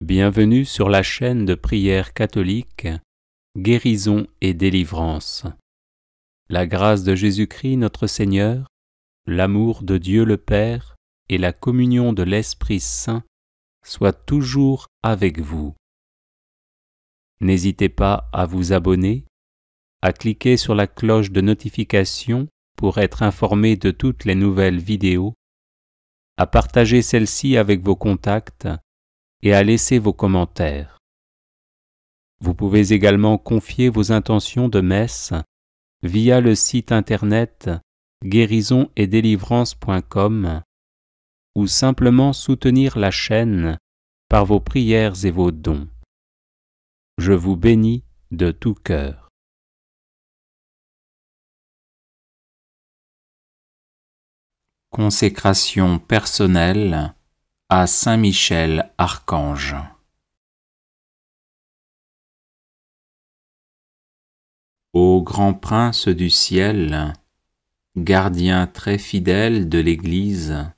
Bienvenue sur la chaîne de prière catholique Guérison et délivrance. La grâce de Jésus-Christ notre Seigneur, l'amour de Dieu le Père et la communion de l'Esprit Saint soient toujours avec vous. N'hésitez pas à vous abonner, à cliquer sur la cloche de notification pour être informé de toutes les nouvelles vidéos, à partager celle-ci avec vos contacts et à laisser vos commentaires. Vous pouvez également confier vos intentions de messe via le site internet guérisonetdélivrance.com ou simplement soutenir la chaîne par vos prières et vos dons. Je vous bénis de tout cœur. Consécration personnelle à Saint Michel Archange. Ô grand prince du ciel, gardien très fidèle de l'Église,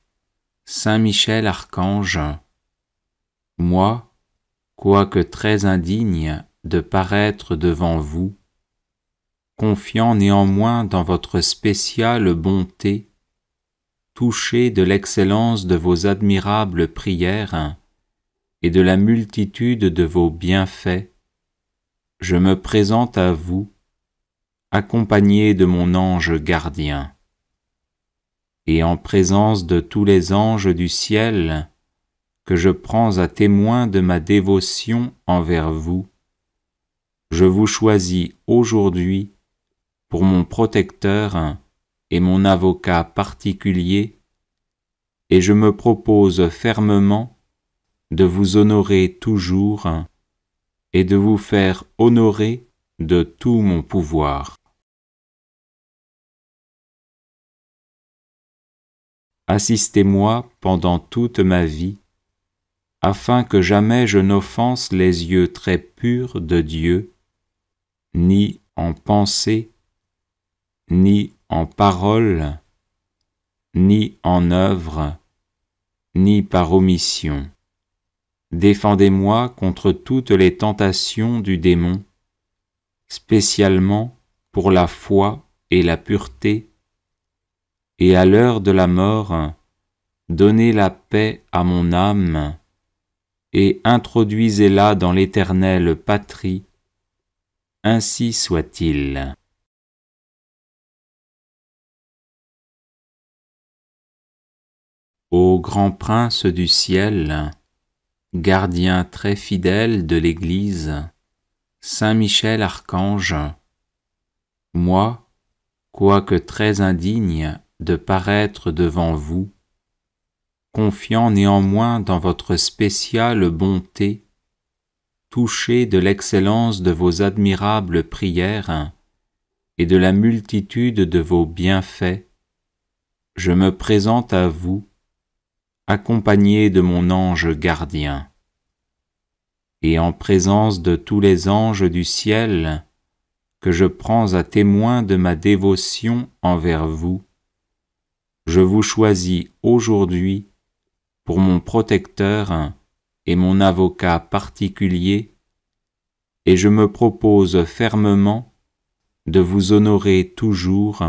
Saint Michel Archange, moi, quoique très indigne de paraître devant vous, confiant néanmoins dans votre spéciale bonté, touché de l'excellence de vos admirables prières et de la multitude de vos bienfaits, je me présente à vous, accompagné de mon ange gardien. Et en présence de tous les anges du ciel, que je prends à témoin de ma dévotion envers vous, je vous choisis aujourd'hui pour mon protecteur et mon avocat particulier, et je me propose fermement de vous honorer toujours et de vous faire honorer de tout mon pouvoir. Assistez-moi pendant toute ma vie, afin que jamais je n'offense les yeux très purs de Dieu, ni en pensée, ni en parole, ni en œuvre, ni par omission. Défendez-moi contre toutes les tentations du démon, spécialement pour la foi et la pureté, et à l'heure de la mort, donnez la paix à mon âme, et introduisez-la dans l'éternelle patrie, ainsi soit-il. Ô grand prince du ciel, gardien très fidèle de l'Église, Saint Michel Archange, moi, quoique très indigne de paraître devant vous, confiant néanmoins dans votre spéciale bonté, touché de l'excellence de vos admirables prières et de la multitude de vos bienfaits, je me présente à vous, accompagné de mon ange gardien. Et en présence de tous les anges du ciel, que je prends à témoin de ma dévotion envers vous, je vous choisis aujourd'hui pour mon protecteur et mon avocat particulier, et je me propose fermement de vous honorer toujours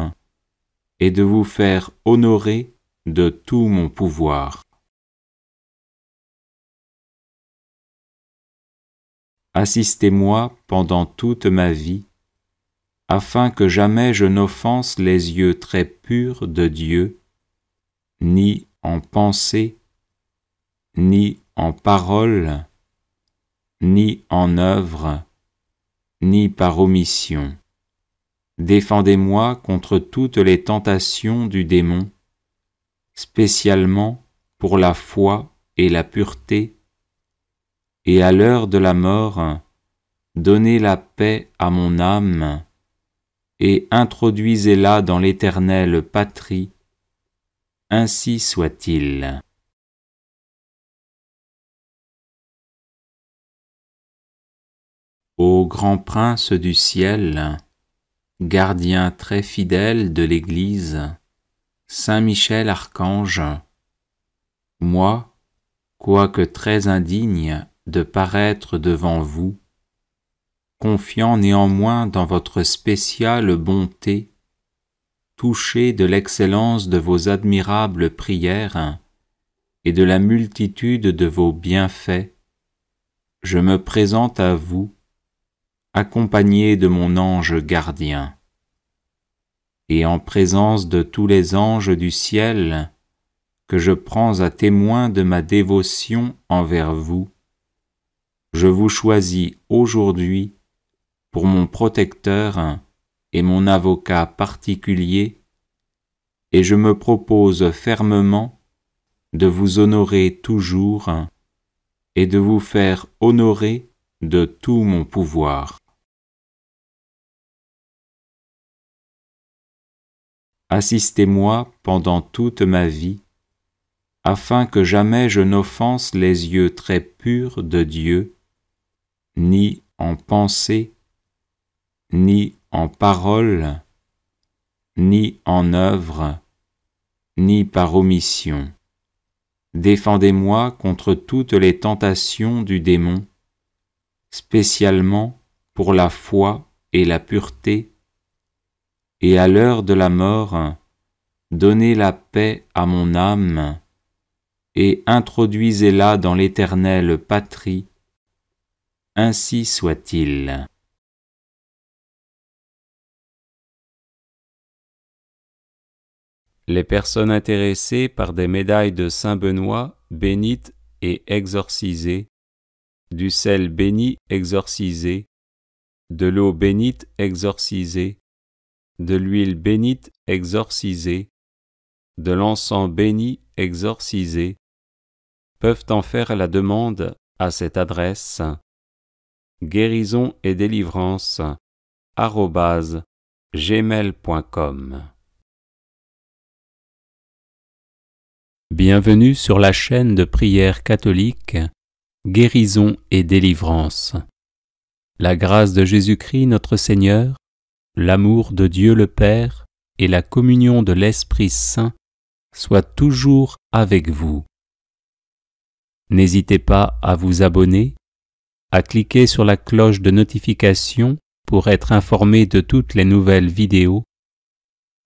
et de vous faire honorer de tout mon pouvoir. Assistez-moi pendant toute ma vie, afin que jamais je n'offense les yeux très purs de Dieu, ni en pensée, ni en parole, ni en œuvre, ni par omission. Défendez-moi contre toutes les tentations du démon, spécialement pour la foi et la pureté, et à l'heure de la mort, donnez la paix à mon âme, et introduisez-la dans l'éternelle patrie, ainsi soit-il. Ô grand prince du ciel, gardien très fidèle de l'Église, Saint Michel Archange, moi, quoique très indigne de paraître devant vous, confiant néanmoins dans votre spéciale bonté, touché de l'excellence de vos admirables prières et de la multitude de vos bienfaits, je me présente à vous, accompagné de mon ange gardien. Et en présence de tous les anges du ciel, que je prends à témoin de ma dévotion envers vous, je vous choisis aujourd'hui pour mon protecteur et mon avocat particulier, et je me propose fermement de vous honorer toujours et de vous faire honorer de tout mon pouvoir. Assistez-moi pendant toute ma vie, afin que jamais je n'offense les yeux très purs de Dieu, ni en pensée, ni en parole, ni en œuvre, ni par omission. Défendez-moi contre toutes les tentations du démon, spécialement pour la foi et la pureté, et à l'heure de la mort, donnez la paix à mon âme, et introduisez-la dans l'éternelle patrie, ainsi soit-il. Les personnes intéressées par des médailles de Saint-Benoît bénites et exorcisées, du sel béni exorcisé, de l'eau bénite exorcisée, de l'huile bénite exorcisée, de l'encens béni exorcisé, peuvent en faire la demande à cette adresse guérisonetdélivrance@gmail.com. Bienvenue sur la chaîne de prière catholique Guérison et délivrance. La grâce de Jésus-Christ notre Seigneur, l'amour de Dieu le Père et la communion de l'Esprit Saint soient toujours avec vous. N'hésitez pas à vous abonner, à cliquer sur la cloche de notification pour être informé de toutes les nouvelles vidéos,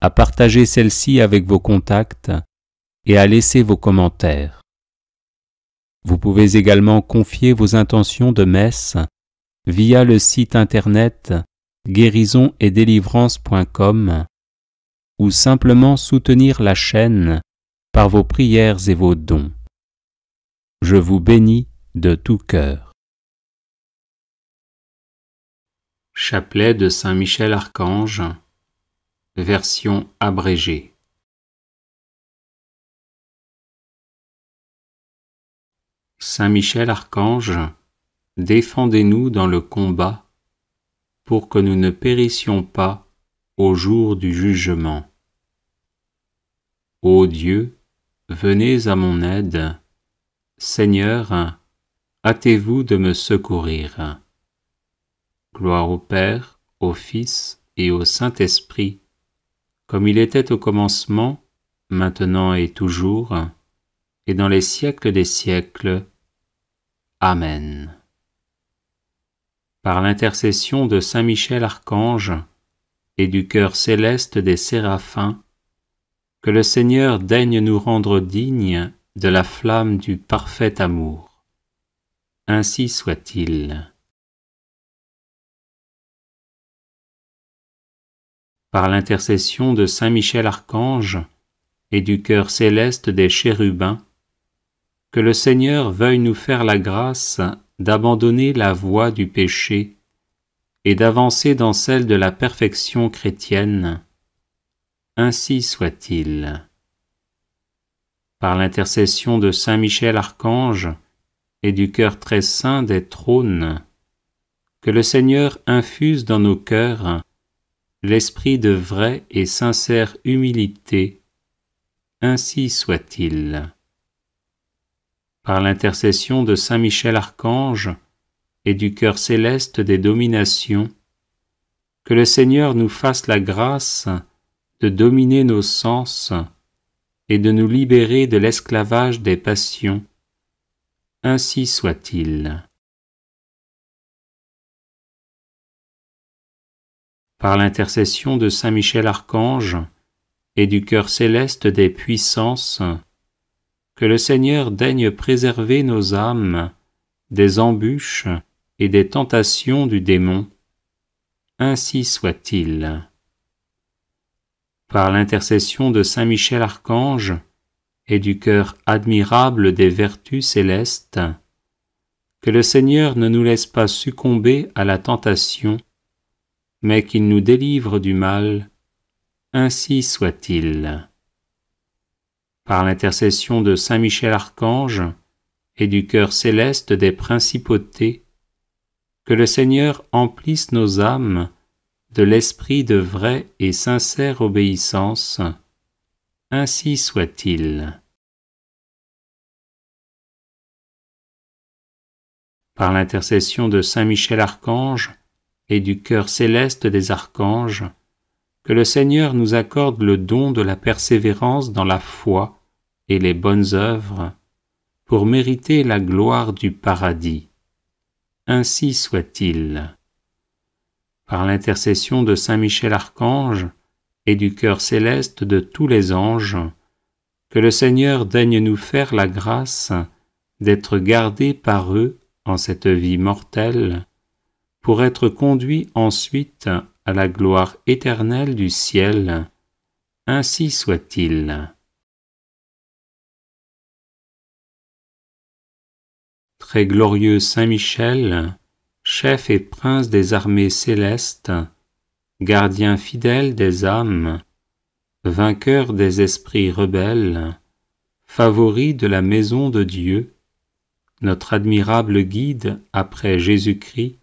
à partager celle-ci avec vos contacts et à laisser vos commentaires. Vous pouvez également confier vos intentions de messe via le site internet guérisonetdélivrance.com ou simplement soutenir la chaîne par vos prières et vos dons. Je vous bénis de tout cœur. Chapelet de Saint Michel Archange, version abrégée. Saint Michel Archange, défendez-nous dans le combat, pour que nous ne périssions pas au jour du jugement. Ô Dieu, venez à mon aide. Seigneur, hâtez-vous de me secourir. Gloire au Père, au Fils et au Saint-Esprit, comme il était au commencement, maintenant et toujours, et dans les siècles des siècles. Amen. Par l'intercession de Saint Michel Archange et du cœur céleste des séraphins, que le Seigneur daigne nous rendre dignes de la flamme du parfait amour. Ainsi soit-il. Par l'intercession de Saint Michel Archange et du cœur céleste des chérubins, que le Seigneur veuille nous faire la grâce d'abandonner la voie du péché et d'avancer dans celle de la perfection chrétienne. Ainsi soit-il. Par l'intercession de Saint Michel Archange et du cœur très saint des trônes, que le Seigneur infuse dans nos cœurs l'esprit de vraie et sincère humilité. Ainsi soit-il. Par l'intercession de Saint Michel Archange et du cœur céleste des dominations, que le Seigneur nous fasse la grâce de dominer nos sens et de nous libérer de l'esclavage des passions. Ainsi soit-il. Par l'intercession de Saint Michel Archange et du cœur céleste des puissances, que le Seigneur daigne préserver nos âmes des embûches et des tentations du démon. Ainsi soit-il. Par l'intercession de Saint Michel Archange et du cœur admirable des vertus célestes, que le Seigneur ne nous laisse pas succomber à la tentation, mais qu'il nous délivre du mal. Ainsi soit-il. Par l'intercession de Saint Michel Archange et du cœur céleste des principautés, que le Seigneur emplisse nos âmes de l'esprit de vraie et sincère obéissance. Ainsi soit-il. Par l'intercession de Saint Michel Archange et du cœur céleste des archanges, que le Seigneur nous accorde le don de la persévérance dans la foi et les bonnes œuvres, pour mériter la gloire du paradis. Ainsi soit-il. Par l'intercession de Saint Michel Archange et du cœur céleste de tous les anges, que le Seigneur daigne nous faire la grâce d'être gardés par eux en cette vie mortelle, pour être conduits ensuite à la gloire éternelle du ciel. Ainsi soit-il. Très glorieux Saint Michel, chef et prince des armées célestes, gardien fidèle des âmes, vainqueur des esprits rebelles, favori de la maison de Dieu, notre admirable guide après Jésus-Christ,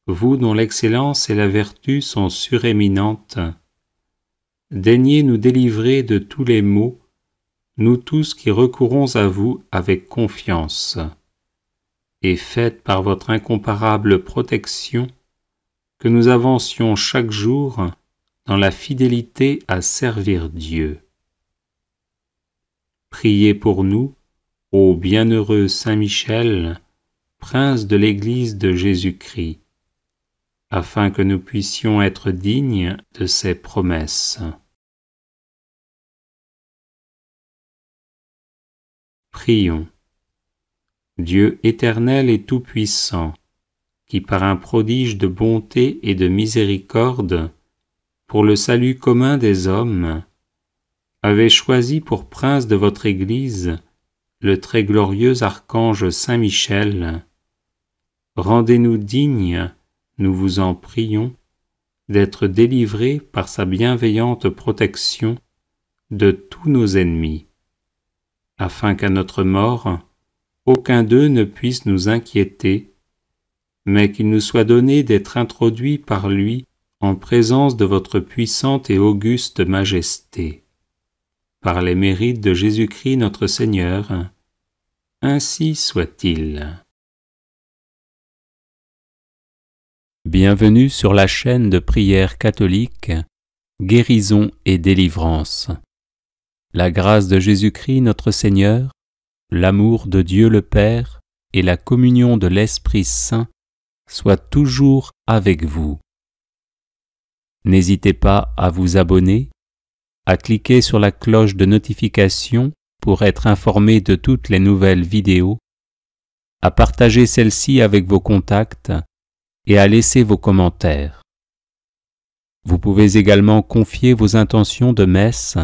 vous dont l'excellence et la vertu sont suréminentes, daignez nous délivrer de tous les maux, nous tous qui recourons à vous avec confiance, et faites par votre incomparable protection que nous avancions chaque jour dans la fidélité à servir Dieu. Priez pour nous, ô bienheureux Saint Michel, prince de l'Église de Jésus-Christ, afin que nous puissions être dignes de ses promesses. Prions. Dieu éternel et tout-puissant, qui par un prodige de bonté et de miséricorde, pour le salut commun des hommes, avez choisi pour prince de votre Église le très glorieux archange Saint Michel, rendez-nous dignes, nous vous en prions, d'être délivrés par sa bienveillante protection de tous nos ennemis, afin qu'à notre mort, aucun d'eux ne puisse nous inquiéter, mais qu'il nous soit donné d'être introduits par lui en présence de votre puissante et auguste majesté. Par les mérites de Jésus-Christ notre Seigneur, ainsi soit-il. Bienvenue sur la chaîne de prière catholique, Guérison et délivrance. La grâce de Jésus-Christ notre Seigneur, l'amour de Dieu le Père et la communion de l'Esprit Saint soient toujours avec vous. N'hésitez pas à vous abonner, à cliquer sur la cloche de notification pour être informé de toutes les nouvelles vidéos, à partager celle-ci avec vos contacts et à laisser vos commentaires. Vous pouvez également confier vos intentions de messe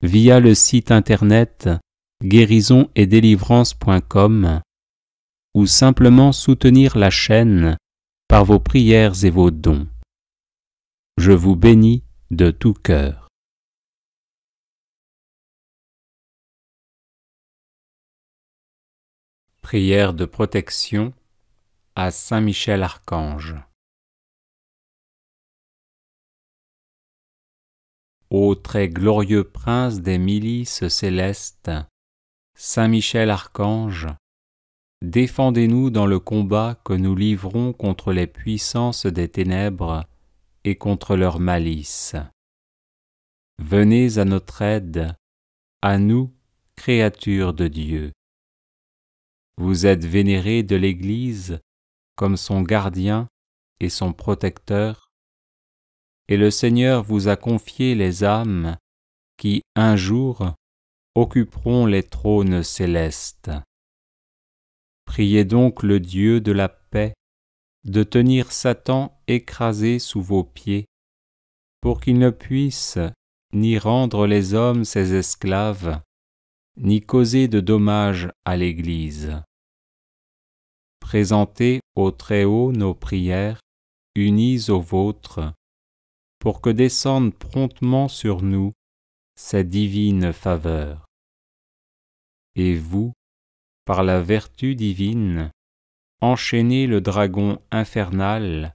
via le site internet guérisonetdélivrance.com ou simplement soutenir la chaîne par vos prières et vos dons. Je vous bénis de tout cœur. Prière de protection à Saint Michel Archange. Ô très glorieux prince des milices célestes, Saint Michel Archange, défendez-nous dans le combat que nous livrons contre les puissances des ténèbres et contre leur malice. Venez à notre aide, à nous, créatures de Dieu. Vous êtes vénérés de l'Église comme son gardien et son protecteur. et le Seigneur vous a confié les âmes qui, un jour, occuperont les trônes célestes. Priez donc le Dieu de la paix de tenir Satan écrasé sous vos pieds, pour qu'il ne puisse ni rendre les hommes ses esclaves, ni causer de dommages à l'Église. Présentez au Très-Haut nos prières, unies aux vôtres, pour que descende promptement sur nous sa divine faveur. Et vous, par la vertu divine, enchaînez le dragon infernal,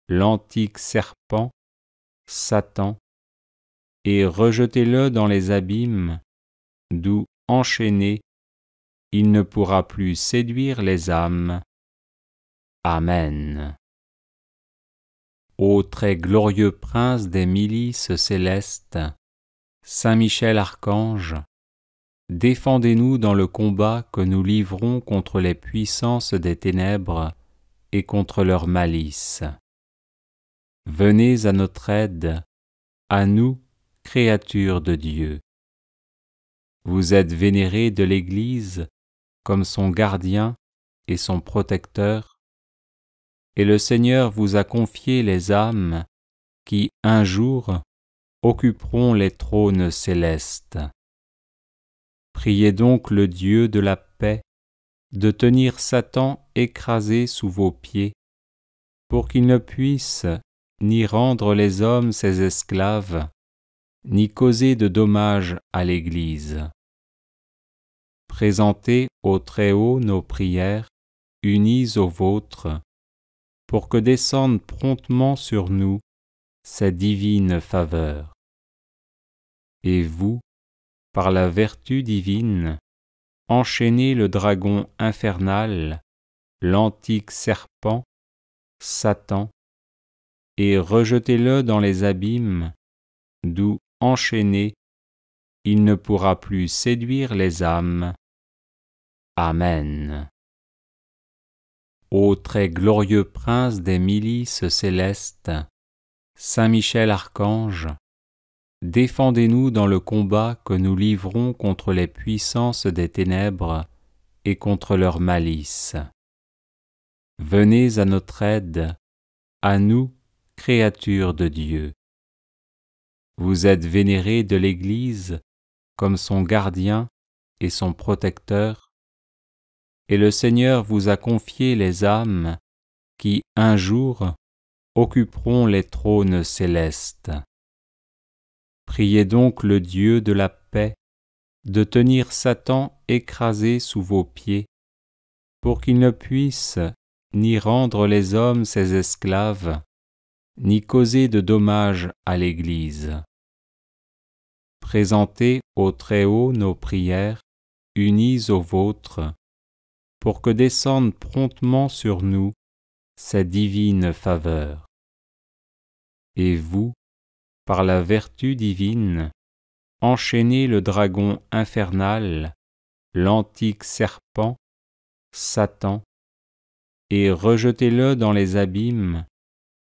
l'antique serpent, Satan, et rejetez-le dans les abîmes, d'où, enchaîné, il ne pourra plus séduire les âmes. Amen. Ô très glorieux prince des milices célestes, Saint Michel Archange, défendez-nous dans le combat que nous livrons contre les puissances des ténèbres et contre leur malice. Venez à notre aide, à nous, créatures de Dieu. Vous êtes vénérés de l'Église comme son gardien et son protecteur, et le Seigneur vous a confié les âmes qui, un jour, occuperont les trônes célestes. Priez donc le Dieu de la paix de tenir Satan écrasé sous vos pieds, pour qu'il ne puisse ni rendre les hommes ses esclaves, ni causer de dommages à l'Église. Présentez au Très-Haut nos prières, unies aux vôtres, pour que descende promptement sur nous sa divine faveur. Et vous, par la vertu divine, enchaînez le dragon infernal, l'antique serpent, Satan, et rejetez-le dans les abîmes, d'où, enchaîné, il ne pourra plus séduire les âmes. Amen. Ô très glorieux prince des milices célestes, Saint Michel Archange, défendez-nous dans le combat que nous livrons contre les puissances des ténèbres et contre leur malice. Venez à notre aide, à nous, créatures de Dieu. Vous êtes vénérés de l'Église comme son gardien et son protecteur, et le Seigneur vous a confié les âmes qui, un jour, occuperont les trônes célestes. Priez donc le Dieu de la paix de tenir Satan écrasé sous vos pieds, pour qu'il ne puisse ni rendre les hommes ses esclaves, ni causer de dommages à l'Église. Présentez au Très-Haut nos prières, unies aux vôtres, pour que descende promptement sur nous sa divine faveur. Et vous, par la vertu divine, enchaînez le dragon infernal, l'antique serpent, Satan, et rejetez-le dans les abîmes,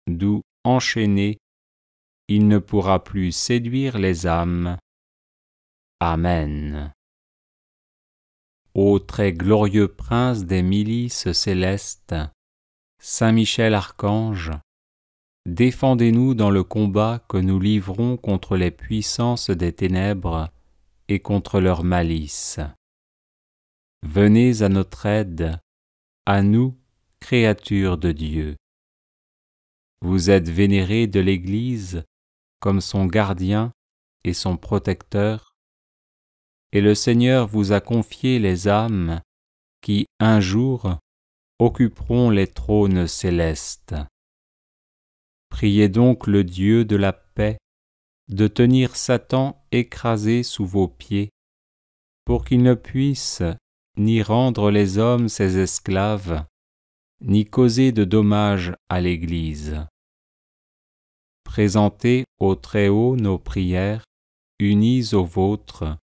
d'où, enchaîné, il ne pourra plus séduire les âmes. Amen. Ô très glorieux prince des milices célestes, Saint Michel Archange, défendez-nous dans le combat que nous livrons contre les puissances des ténèbres et contre leur malice. Venez à notre aide, à nous, créatures de Dieu. Vous êtes vénérés de l'Église comme son gardien et son protecteur, et le Seigneur vous a confié les âmes qui, un jour, occuperont les trônes célestes. Priez donc le Dieu de la paix de tenir Satan écrasé sous vos pieds, pour qu'il ne puisse ni rendre les hommes ses esclaves, ni causer de dommages à l'Église. Présentez au Très-Haut nos prières, unies aux vôtres,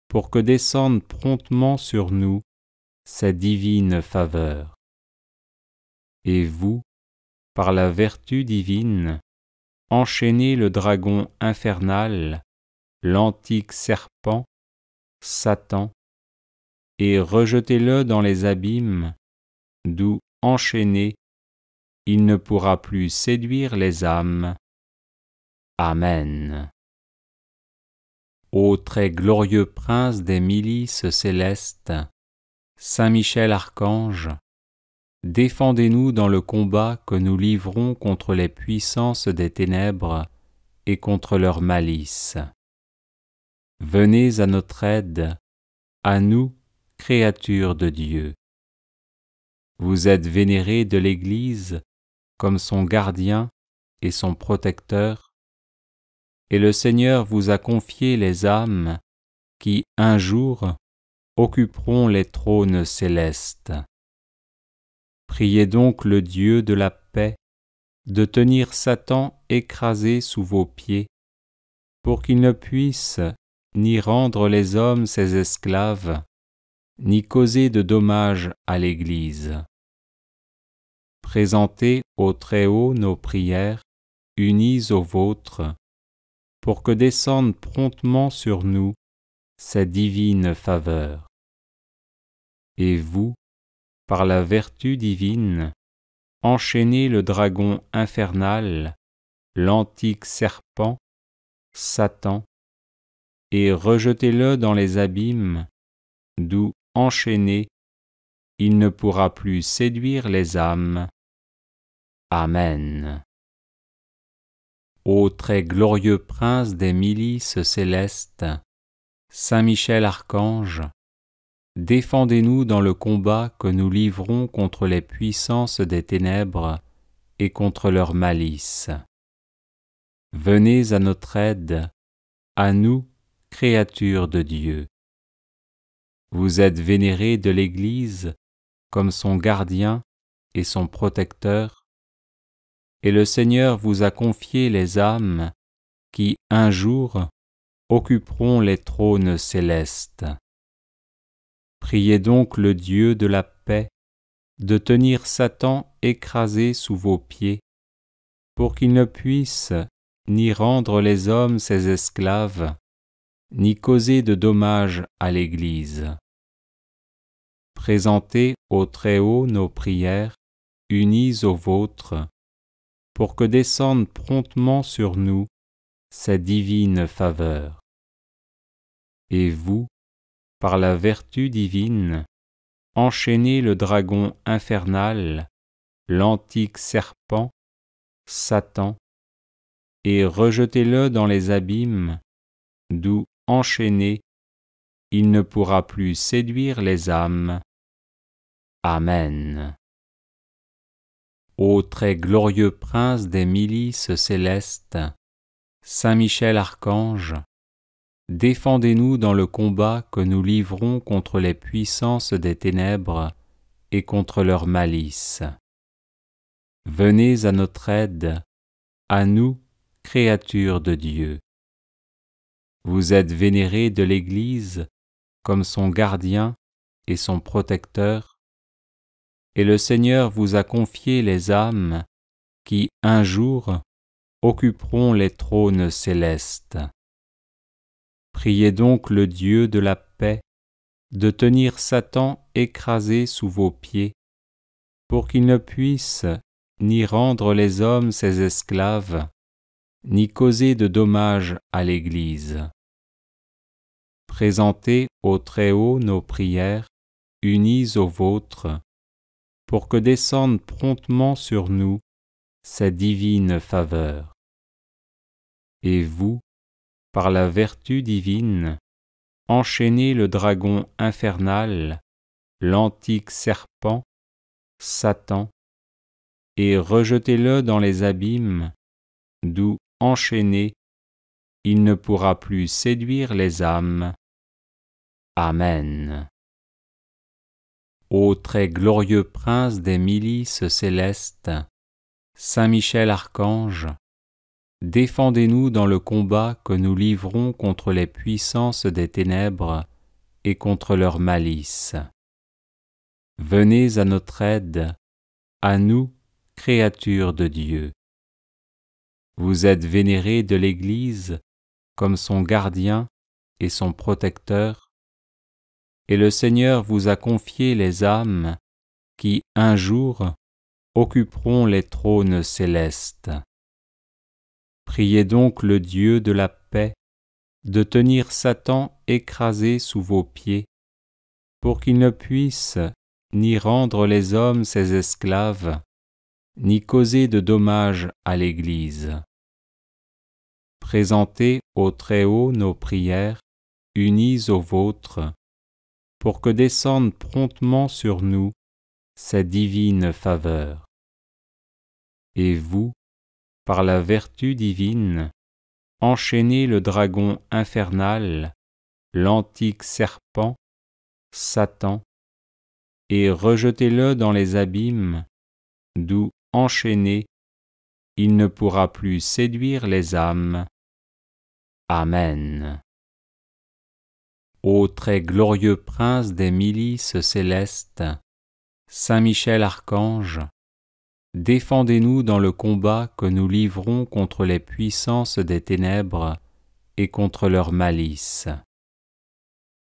pour que descende promptement sur nous sa divine faveur. Et vous, par la vertu divine, enchaînez le dragon infernal, l'antique serpent, Satan, et rejetez-le dans les abîmes, d'où, enchaîné, il ne pourra plus séduire les âmes. Amen. Ô très glorieux prince des milices célestes, Saint Michel Archange, défendez-nous dans le combat que nous livrons contre les puissances des ténèbres et contre leur malice. Venez à notre aide, à nous, créatures de Dieu. Vous êtes vénérés de l'Église comme son gardien et son protecteur, et le Seigneur vous a confié les âmes qui, un jour, occuperont les trônes célestes. Priez donc le Dieu de la paix de tenir Satan écrasé sous vos pieds, pour qu'il ne puisse ni rendre les hommes ses esclaves, ni causer de dommages à l'Église. Présentez au Très-Haut nos prières, unies aux vôtres, pour que descendent promptement sur nous ses divines faveurs. Et vous, par la vertu divine, enchaînez le dragon infernal, l'antique serpent, Satan, et rejetez-le dans les abîmes, d'où, enchaîné, il ne pourra plus séduire les âmes. Amen. Ô très glorieux prince des milices célestes, Saint Michel Archange, défendez-nous dans le combat que nous livrons contre les puissances des ténèbres et contre leur malice. Venez à notre aide, à nous, créatures de Dieu. Vous êtes vénérés de l'Église comme son gardien et son protecteur, et le Seigneur vous a confié les âmes qui, un jour, occuperont les trônes célestes. Priez donc le Dieu de la paix de tenir Satan écrasé sous vos pieds, pour qu'il ne puisse ni rendre les hommes ses esclaves, ni causer de dommages à l'Église. Présentez au Très-Haut nos prières, unies aux vôtres, pour que descendent promptement sur nous ses divines faveurs. Et vous, par la vertu divine, enchaînez le dragon infernal, l'antique serpent, Satan, et rejetez-le dans les abîmes, d'où, enchaîné, il ne pourra plus séduire les âmes. Amen. Ô très glorieux prince des milices célestes, Saint Michel Archange, défendez-nous dans le combat que nous livrons contre les puissances des ténèbres et contre leur malice. Venez à notre aide, à nous, créatures de Dieu. Vous êtes vénérés de l'Église comme son gardien et son protecteur, et le Seigneur vous a confié les âmes qui, un jour, occuperont les trônes célestes. Priez donc le Dieu de la paix de tenir Satan écrasé sous vos pieds, pour qu'il ne puisse ni rendre les hommes ses esclaves, ni causer de dommages à l'Église. Présentez au Très-Haut nos prières, unies aux vôtres, pour que descendent promptement sur nous ses divines faveurs. Et vous, par la vertu divine, enchaînez le dragon infernal, l'antique serpent, Satan, et rejetez-le dans les abîmes, d'où, enchaîné, il ne pourra plus séduire les âmes. Amen. Ô très glorieux prince des milices célestes, Saint Michel Archange, défendez-nous dans le combat que nous livrons contre les puissances des ténèbres et contre leur malice. Venez à notre aide, à nous, créatures de Dieu. Vous êtes vénéré de l'Église comme son gardien et son protecteur, et le Seigneur vous a confié les âmes qui, un jour, occuperont les trônes célestes. Priez donc le Dieu de la paix de tenir Satan écrasé sous vos pieds, pour qu'il ne puisse ni rendre les hommes ses esclaves, ni causer de dommages à l'Église. Présentez au Très-Haut nos prières, unies aux vôtres, pour que descende promptement sur nous sa divine faveur. Et vous, par la vertu divine, enchaînez le dragon infernal, l'antique serpent, Satan, et rejetez-le dans les abîmes, d'où, enchaîné, il ne pourra plus séduire les âmes. Amen. Ô très glorieux prince des milices célestes, Saint Michel Archange, défendez-nous dans le combat que nous livrons contre les puissances des ténèbres et contre leur malice.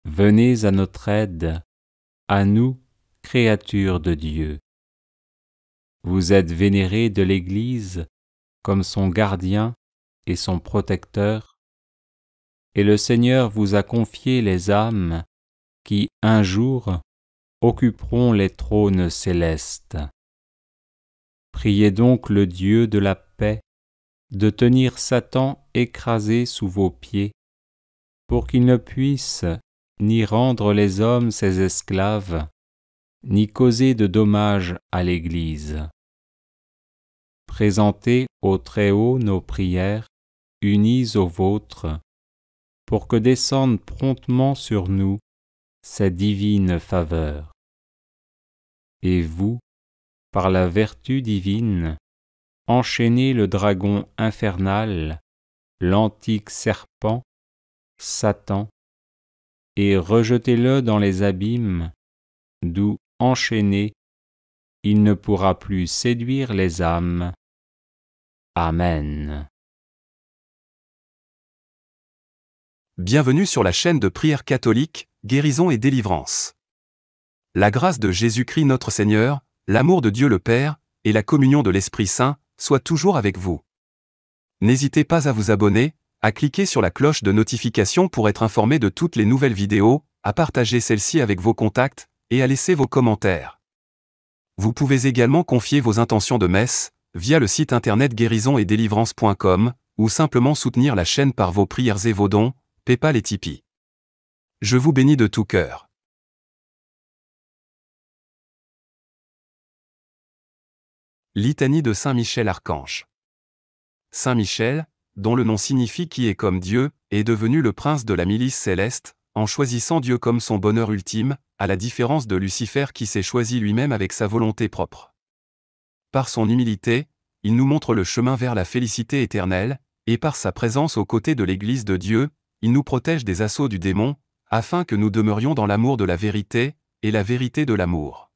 Venez à notre aide, à nous, créatures de Dieu. Vous êtes vénérés de l'Église comme son gardien et son protecteur, et le Seigneur vous a confié les âmes qui, un jour, occuperont les trônes célestes. Priez donc le Dieu de la paix de tenir Satan écrasé sous vos pieds, pour qu'il ne puisse ni rendre les hommes ses esclaves, ni causer de dommages à l'Église. Présentez au Très-Haut nos prières, unies aux vôtres, pour que descende promptement sur nous sa divine faveur. Et vous, par la vertu divine, enchaînez le dragon infernal, l'antique serpent, Satan, et rejetez-le dans les abîmes, d'où, enchaîné, il ne pourra plus séduire les âmes. Amen. Bienvenue sur la chaîne de prière catholique, Guérison et Délivrance. La grâce de Jésus-Christ notre Seigneur, l'amour de Dieu le Père, et la communion de l'Esprit Saint, soient toujours avec vous. N'hésitez pas à vous abonner, à cliquer sur la cloche de notification pour être informé de toutes les nouvelles vidéos, à partager celles-ci avec vos contacts, et à laisser vos commentaires. Vous pouvez également confier vos intentions de messe, via le site internet guérisonetdélivrance.com, ou simplement soutenir la chaîne par vos prières et vos dons, PayPal et Tipeee. Je vous bénis de tout cœur. Litanie de Saint Michel Archange. Saint Michel, dont le nom signifie qui est comme Dieu, est devenu le prince de la milice céleste, en choisissant Dieu comme son bonheur ultime, à la différence de Lucifer qui s'est choisi lui-même avec sa volonté propre. Par son humilité, il nous montre le chemin vers la félicité éternelle, et par sa présence aux côtés de l'Église de Dieu, il nous protège des assauts du démon, afin que nous demeurions dans l'amour de la vérité, et la vérité de l'amour.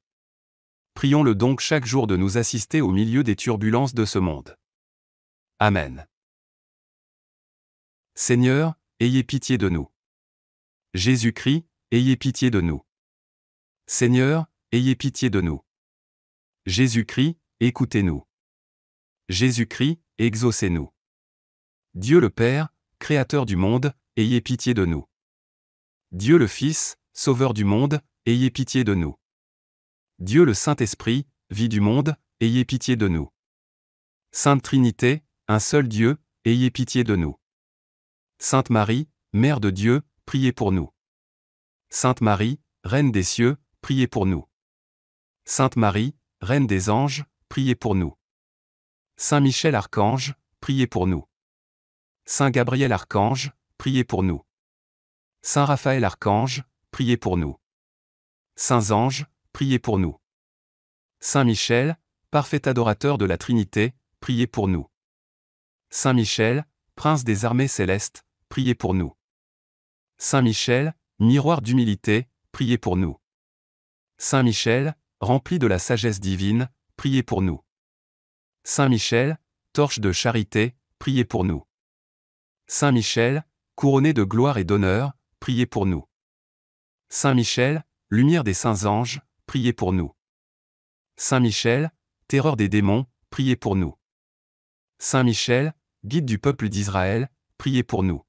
Prions-le donc chaque jour de nous assister au milieu des turbulences de ce monde. Amen. Seigneur, ayez pitié de nous. Jésus-Christ, ayez pitié de nous. Seigneur, ayez pitié de nous. Jésus-Christ, écoutez-nous. Jésus-Christ, exaucez-nous. Dieu le Père, Créateur du monde, ayez pitié de nous. Dieu le Fils, Sauveur du monde, ayez pitié de nous. Dieu le Saint-Esprit, vie du monde, ayez pitié de nous. Sainte Trinité, un seul Dieu, ayez pitié de nous. Sainte Marie, Mère de Dieu, priez pour nous. Sainte Marie, Reine des cieux, priez pour nous. Sainte Marie, Reine des anges, priez pour nous. Saint Michel Archange, priez pour nous. Saint Gabriel Archange, priez pour nous. Saint Raphaël Archange, priez pour nous. Saints anges, priez pour nous. Saint Michel, parfait adorateur de la Trinité, priez pour nous. Saint Michel, prince des armées célestes, priez pour nous. Saint Michel, miroir d'humilité, priez pour nous. Saint Michel, rempli de la sagesse divine, priez pour nous. Saint Michel, torche de charité, priez pour nous. Saint Michel, couronné de gloire et d'honneur, priez pour nous. Saint Michel, lumière des saints anges, priez pour nous. Saint Michel, terreur des démons, priez pour nous. Saint Michel, guide du peuple d'Israël, priez pour nous.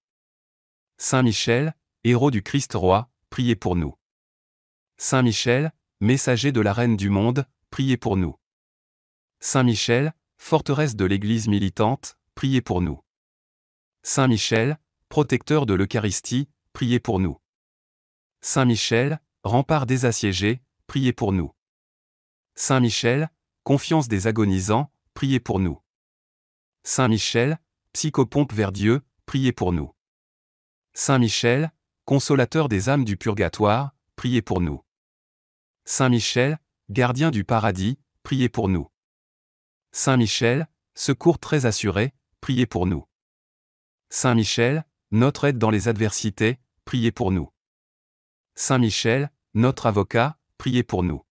Saint Michel, héros du Christ roi, priez pour nous. Saint Michel, messager de la Reine du monde, priez pour nous. Saint Michel, forteresse de l'Église militante, priez pour nous. Saint Michel, protecteur de l'Eucharistie, priez pour nous. Saint Michel, rempart des assiégés, priez pour nous. Saint Michel, confiance des agonisants, priez pour nous. Saint Michel, psychopompe vers Dieu, priez pour nous. Saint Michel, consolateur des âmes du purgatoire, priez pour nous. Saint Michel, gardien du paradis, priez pour nous. Saint Michel, secours très assuré, priez pour nous. Saint Michel, notre aide dans les adversités, priez pour nous. Saint Michel, notre avocat, priez pour nous.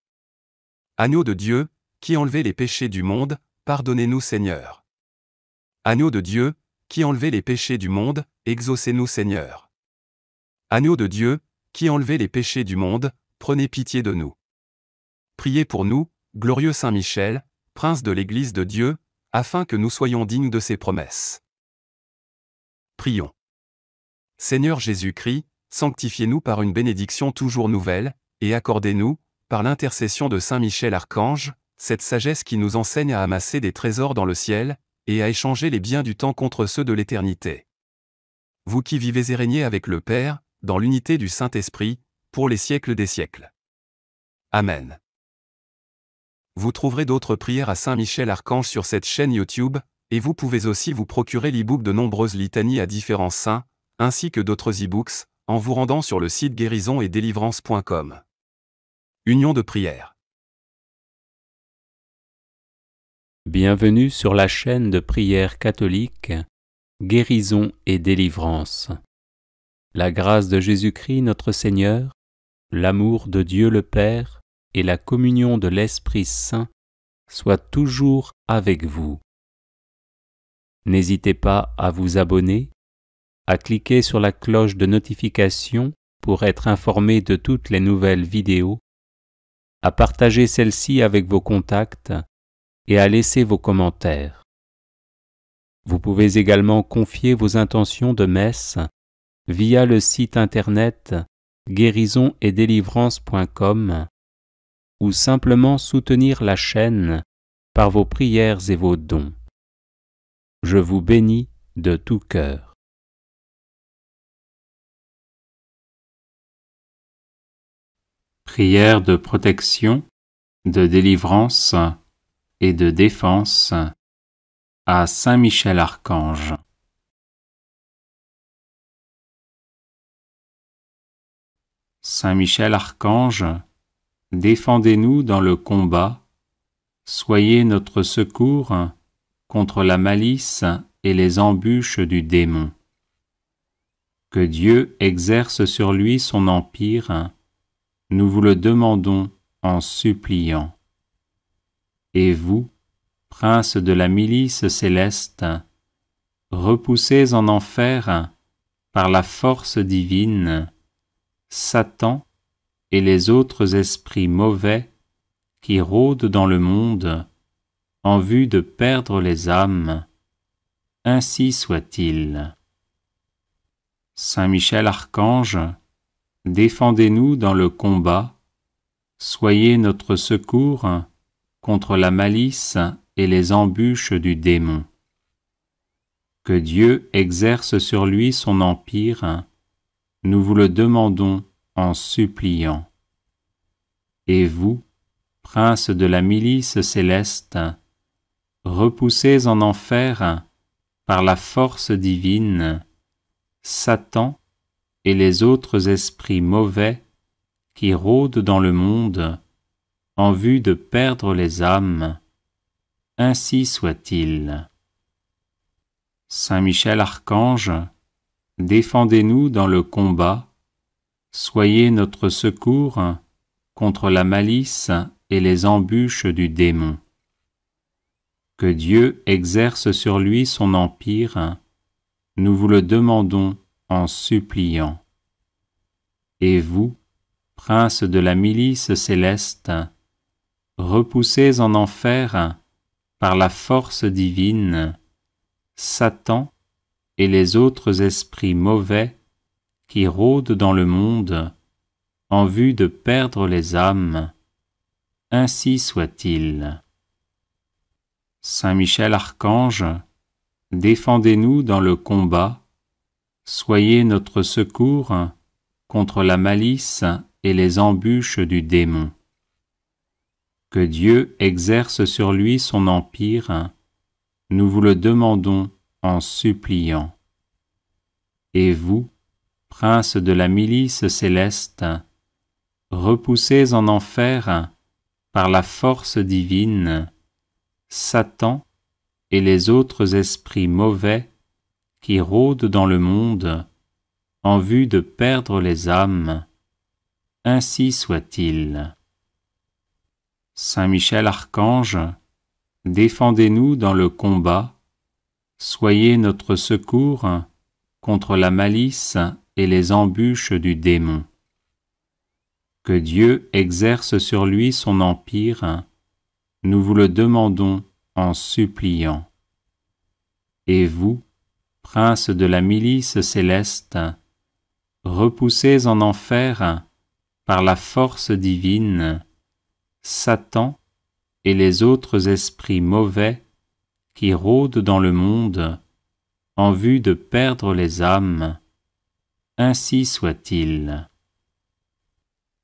Agneau de Dieu, qui enlevez les péchés du monde, pardonnez-nous Seigneur. Agneau de Dieu, qui enlevez les péchés du monde, exaucez-nous Seigneur. Agneau de Dieu, qui enlevez les péchés du monde, prenez pitié de nous. Priez pour nous, glorieux Saint Michel, prince de l'Église de Dieu, afin que nous soyons dignes de ses promesses. Prions. Seigneur Jésus-Christ, sanctifiez-nous par une bénédiction toujours nouvelle, et accordez-nous, par l'intercession de Saint Michel Archange, cette sagesse qui nous enseigne à amasser des trésors dans le ciel, et à échanger les biens du temps contre ceux de l'éternité. Vous qui vivez et régnez avec le Père, dans l'unité du Saint-Esprit, pour les siècles des siècles. Amen. Vous trouverez d'autres prières à Saint Michel Archange sur cette chaîne YouTube, et vous pouvez aussi vous procurer l'e-book de nombreuses litanies à différents saints, ainsi que d'autres e-books, en vous rendant sur le site guérisonetdélivrance.com. Union de prière. Bienvenue sur la chaîne de prière catholique Guérison et délivrance. La grâce de Jésus-Christ notre Seigneur, l'amour de Dieu le Père et la communion de l'Esprit Saint soient toujours avec vous. N'hésitez pas à vous abonner, à cliquer sur la cloche de notification pour être informé de toutes les nouvelles vidéos, à partager celle-ci avec vos contacts et à laisser vos commentaires. Vous pouvez également confier vos intentions de messe via le site internet guérisonetdélivrance.com ou simplement soutenir la chaîne par vos prières et vos dons. Je vous bénis de tout cœur. Prière de protection, de délivrance et de défense à Saint Michel Archange. Saint Michel Archange, défendez-nous dans le combat, soyez notre secours contre la malice et les embûches du démon. Que Dieu exerce sur lui son empire, nous vous le demandons en suppliant. Et vous, prince de la milice céleste, repoussez en enfer, par la force divine, Satan et les autres esprits mauvais qui rôdent dans le monde en vue de perdre les âmes. Ainsi soit-il. Saint Michel Archange, défendez-nous dans le combat, soyez notre secours contre la malice et les embûches du démon. Que Dieu exerce sur lui son empire, nous vous le demandons en suppliant. Et vous, prince de la milice céleste, repoussez en enfer, par la force divine, Satan et les autres esprits mauvais qui rôdent dans le monde en vue de perdre les âmes. Ainsi soit-il. Saint Michel Archange, défendez-nous dans le combat, soyez notre secours contre la malice et les embûches du démon. Que Dieu exerce sur lui son empire, nous vous le demandons en suppliant. Et vous, princes de la milice céleste, repoussés en enfer par la force divine, Satan et les autres esprits mauvais qui rôdent dans le monde en vue de perdre les âmes, ainsi soit-il. Saint Michel Archange, défendez-nous dans le combat, soyez notre secours contre la malice et les embûches du démon. Que Dieu exerce sur lui son empire, nous vous le demandons en suppliant. Et vous, princes de la milice céleste, repoussés en enfer par la force divine, Satan et les autres esprits mauvais qui rôdent dans le monde en vue de perdre les âmes, ainsi soit-il. Saint Michel Archange, défendez-nous dans le combat, soyez notre secours contre la malice et les embûches du démon. Que Dieu exerce sur lui son empire, nous vous le demandons en suppliant. Et vous, princes de la milice céleste, repoussés en enfer par la force divine, Satan et les autres esprits mauvais qui rôdent dans le monde en vue de perdre les âmes, ainsi soit-il.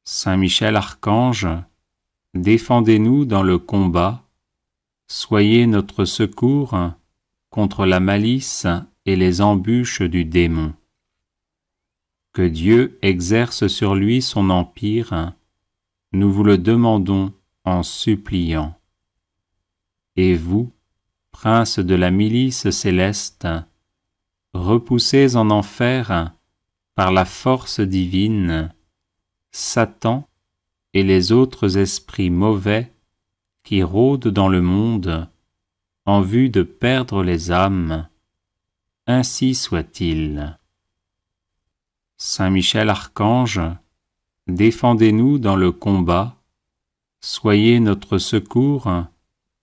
Saint Michel Archange, défendez-nous dans le combat, soyez notre secours contre la malice et les embûches du démon. Que Dieu exerce sur lui son empire, nous vous le demandons en suppliant. Et vous, princes de la milice céleste, repoussés en enfer par la force divine, Satan et les autres esprits mauvais qui rôdent dans le monde en vue de perdre les âmes, ainsi soit-il. Saint Michel Archange, défendez-nous dans le combat, soyez notre secours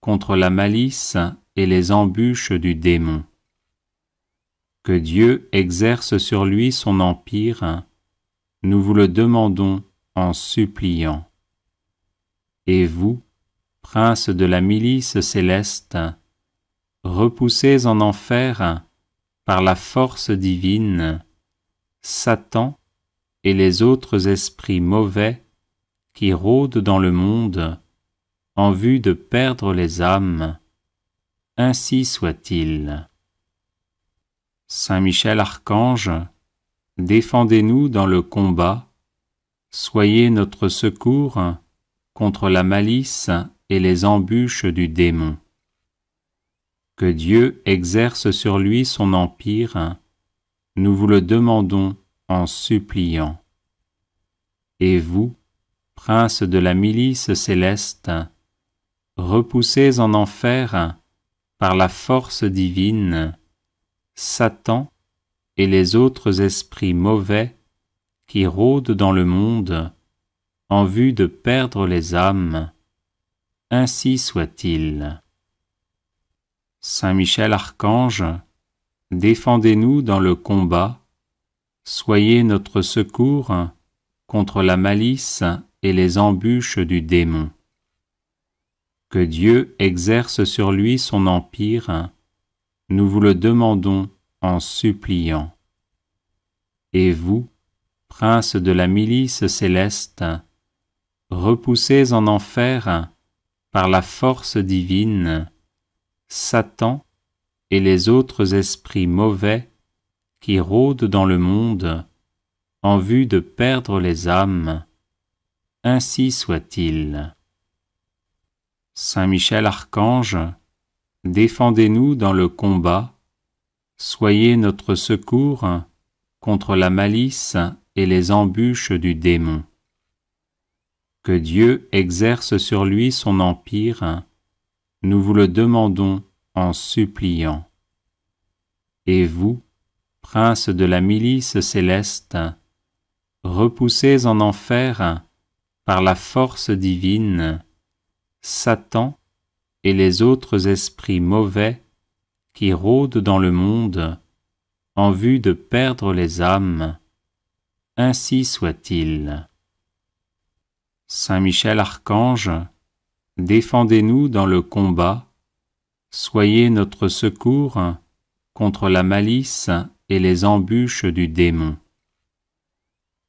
contre la malice et les embûches du démon. Que Dieu exerce sur lui son empire, nous vous le demandons en suppliant. Et vous, princes de la milice céleste, repoussés en enfer par la force divine, Satan et les autres esprits mauvais qui rôdent dans le monde en vue de perdre les âmes, ainsi soit-il. Saint Michel Archange, défendez-nous dans le combat, soyez notre secours contre la malice et les embûches du démon. Que Dieu exerce sur lui son empire, nous vous le demandons en suppliant. Et vous, princes de la milice céleste, repoussés en enfer par la force divine, Satan et les autres esprits mauvais qui rôdent dans le monde en vue de perdre les âmes, ainsi soit-il. Saint Michel Archange, défendez-nous dans le combat, soyez notre secours contre la malice et les embûches du démon. Que Dieu exerce sur lui son empire, nous vous le demandons en suppliant. Et vous, princes de la milice céleste, repoussés en enfer par la force divine, Satan et les autres esprits mauvais qui rôdent dans le monde en vue de perdre les âmes, ainsi soit-il. Saint Michel Archange, défendez-nous dans le combat, soyez notre secours contre la malice et les embûches du démon. Que Dieu exerce sur lui son empire, nous vous le demandons en suppliant. Et vous, princes de la milice céleste, repoussés en enfer par la force divine, Satan et les autres esprits mauvais qui rôdent dans le monde en vue de perdre les âmes, ainsi soit-il. Saint Michel Archange, défendez-nous dans le combat, soyez notre secours contre la malice et les embûches du démon.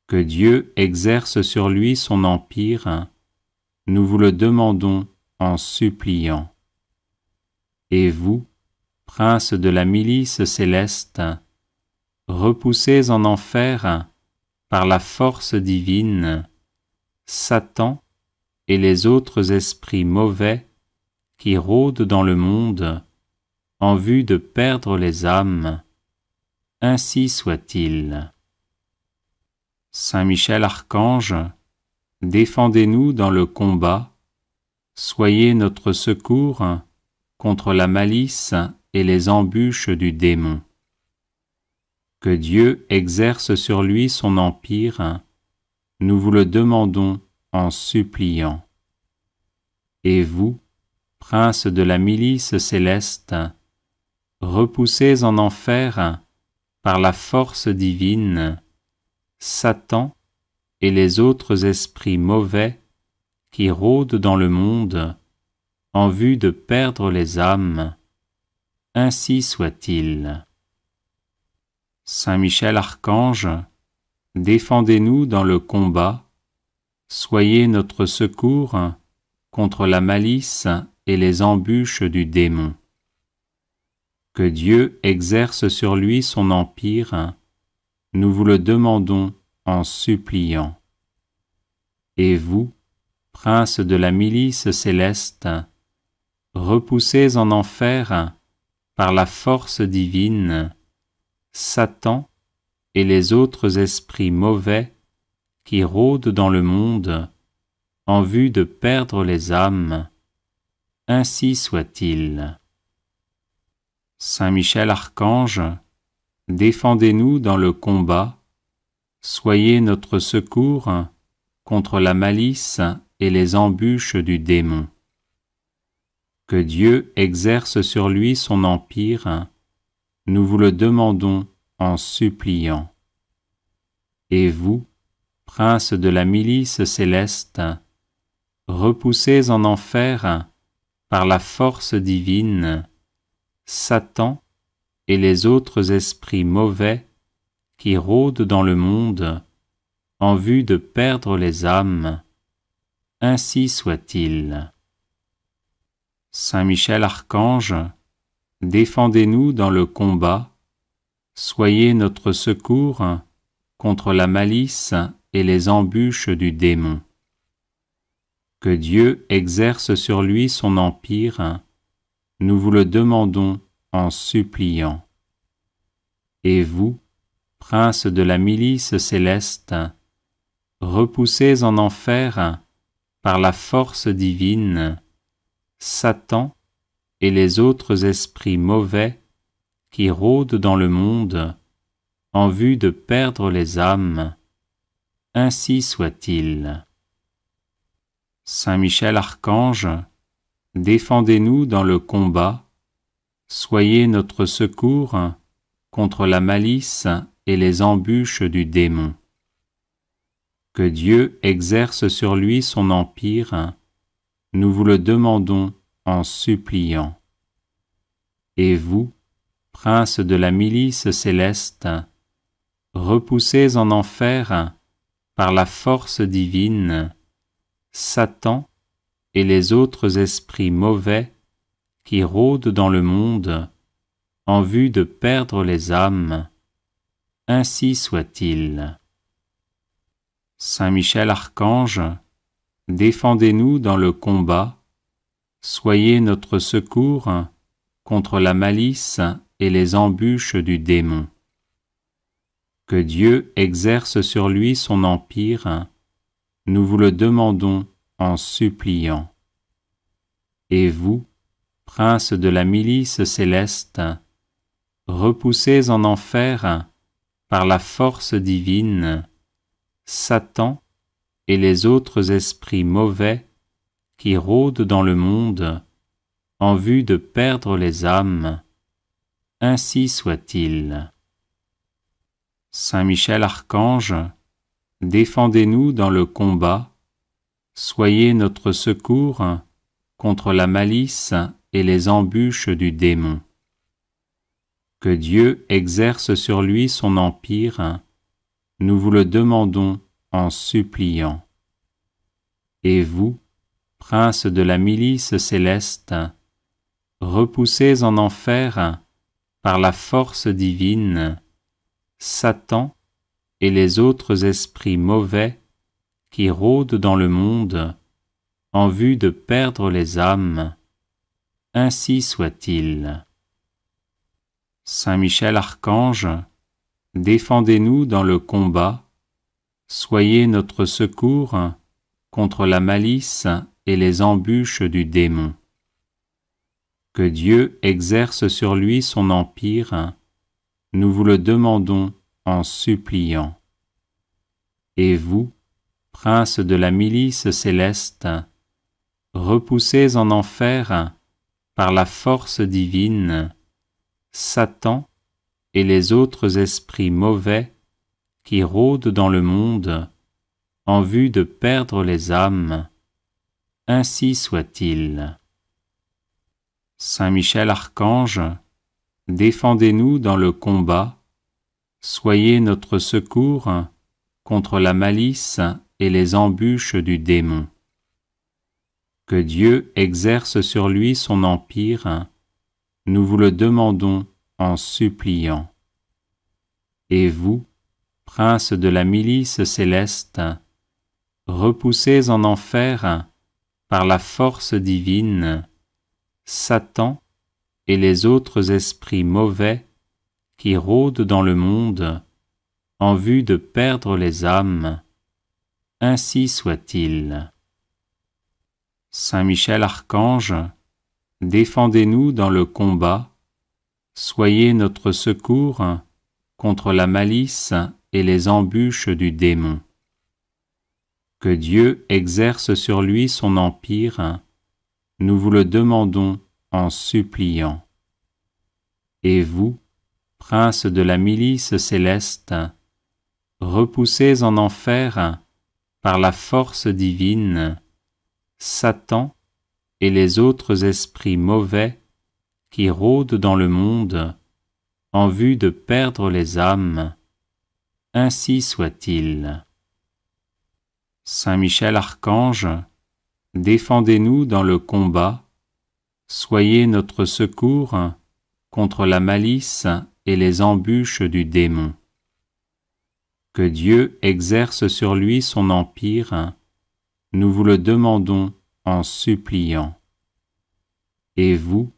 Que Dieu exerce sur lui son empire, nous vous le demandons en suppliant. Et vous, princes de la milice céleste, repoussés en enfer par la force divine, Satan et les autres esprits mauvais qui rôdent dans le monde en vue de perdre les âmes, ainsi soit-il. Saint Michel Archange, défendez-nous dans le combat, soyez notre secours contre la malice et les embûches du démon. Que Dieu exerce sur lui son empire, nous vous le demandons en suppliant. Et vous, princes de la milice céleste, repoussés en enfer par la force divine, Satan et les autres esprits mauvais qui rôdent dans le monde en vue de perdre les âmes, ainsi soit-il. Saint Michel Archange, défendez-nous dans le combat, soyez notre secours contre la malice et les embûches du démon. Que Dieu exerce sur lui son empire, nous vous le demandons en suppliant. Et vous, princes de la milice céleste, repoussés en enfer par la force divine, Satan et les autres esprits mauvais qui rôdent dans le monde en vue de perdre les âmes, ainsi soit-il. Saint Michel Archange, défendez-nous dans le combat, soyez notre secours contre la malice et les embûches du démon. Que Dieu exerce sur lui son empire, nous vous le demandons en suppliant. Et vous, princes de la milice céleste, repoussés en enfer par la force divine, Satan et les autres esprits mauvais qui rôdent dans le monde en vue de perdre les âmes, ainsi soit-il. Saint Michel Archange, défendez-nous dans le combat, soyez notre secours contre la malice et les embûches du démon. Que Dieu exerce sur lui son empire, nous vous le demandons en suppliant. Et vous, princes de la milice céleste, repoussés en enfer par la force divine, Satan et les autres esprits mauvais qui rôdent dans le monde en vue de perdre les âmes, ainsi soit-il. Saint Michel Archange, défendez-nous dans le combat, soyez notre secours contre la malice et les embûches du démon. Que Dieu exerce sur lui son empire, nous vous le demandons en suppliant. Et vous, princes de la milice céleste, repoussés en enfer par la force divine, Satan et les autres esprits mauvais qui rôdent dans le monde en vue de perdre les âmes, ainsi soit-il. Saint Michel Archange, défendez-nous dans le combat, soyez notre secours contre la malice et les embûches du démon. Que Dieu exerce sur lui son empire, nous vous le demandons en suppliant. Et vous, princes de la milice céleste, repoussés en enfer par la force divine, Satan et les autres esprits mauvais qui rôdent dans le monde en vue de perdre les âmes, ainsi soit-il. Saint Michel Archange, défendez-nous dans le combat, soyez notre secours contre la malice et les embûches du démon. Que Dieu exerce sur lui son empire, nous vous le demandons en suppliant. Et vous, princes de la milice céleste, repoussés en enfer par la force divine, Satan et les autres esprits mauvais qui rôdent dans le monde en vue de perdre les âmes, ainsi soit-il. Saint Michel Archange, défendez-nous dans le combat, soyez notre secours contre la malice et les embûches du démon. Que Dieu exerce sur lui son empire, nous vous le demandons en suppliant. Et vous, princes de la milice céleste, repoussés en enfer par la force divine, Satan et les autres esprits mauvais qui rôdent dans le monde en vue de perdre les âmes, ainsi soit-il. Saint Michel Archange, défendez-nous dans le combat, soyez notre secours contre la malice et les embûches du démon. Que Dieu exerce sur lui son empire, nous vous le demandons en suppliant. Et vous, princes de la milice céleste, repoussés en enfer par la force divine, Satan et les autres esprits mauvais qui rôdent dans le monde en vue de perdre les âmes, ainsi soit-il. Saint Michel Archange, défendez-nous dans le combat, soyez notre secours contre la malice et les embûches du démon. Que Dieu exerce sur lui son empire, nous vous le demandons en suppliant. Et vous, princes de la milice céleste, repoussés en enfer par la force divine, Satan et les autres esprits mauvais qui rôdent dans le monde en vue de perdre les âmes, ainsi soit-il. Saint Michel Archange, défendez-nous dans le combat, soyez notre secours contre la malice et les embûches du démon. Que Dieu exerce sur lui son empire, nous vous le demandons en suppliant. Et vous,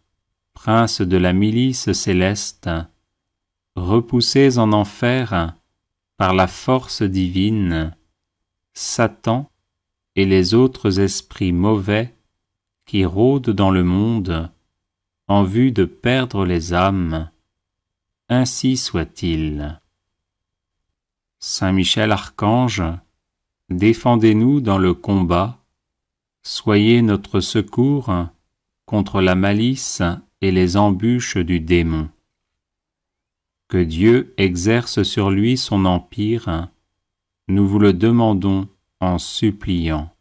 princes de la milice céleste, repoussés en enfer par la force divine, Satan et les autres esprits mauvais qui rôdent dans le monde en vue de perdre les âmes, ainsi soit-il. Saint Michel Archange, défendez-nous dans le combat, soyez notre secours contre la malice et les embûches du démon. Que Dieu exerce sur lui son empire, nous vous le demandons en suppliant.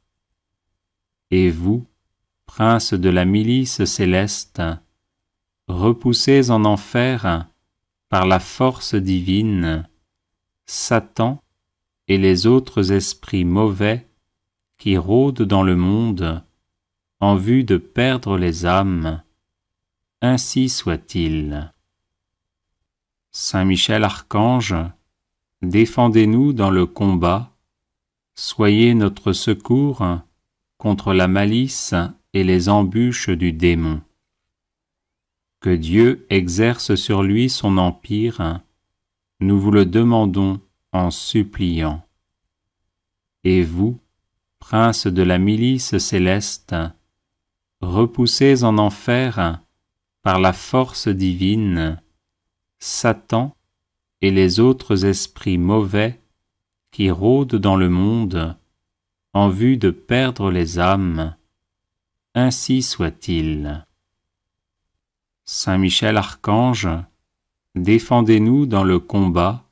Et vous, princes de la milice céleste, repoussés en enfer par la force divine, Satan et les autres esprits mauvais qui rôdent dans le monde en vue de perdre les âmes, ainsi soit-il. Saint Michel Archange, défendez-nous dans le combat, soyez notre secours contre la malice et les embûches du démon. Que Dieu exerce sur lui son empire, nous vous le demandons en suppliant. Et vous, princes de la milice céleste, repoussés en enfer par la force divine, Satan et les autres esprits mauvais qui rôdent dans le monde en vue de perdre les âmes. Ainsi soit-il. Saint Michel Archange, défendez-nous dans le combat,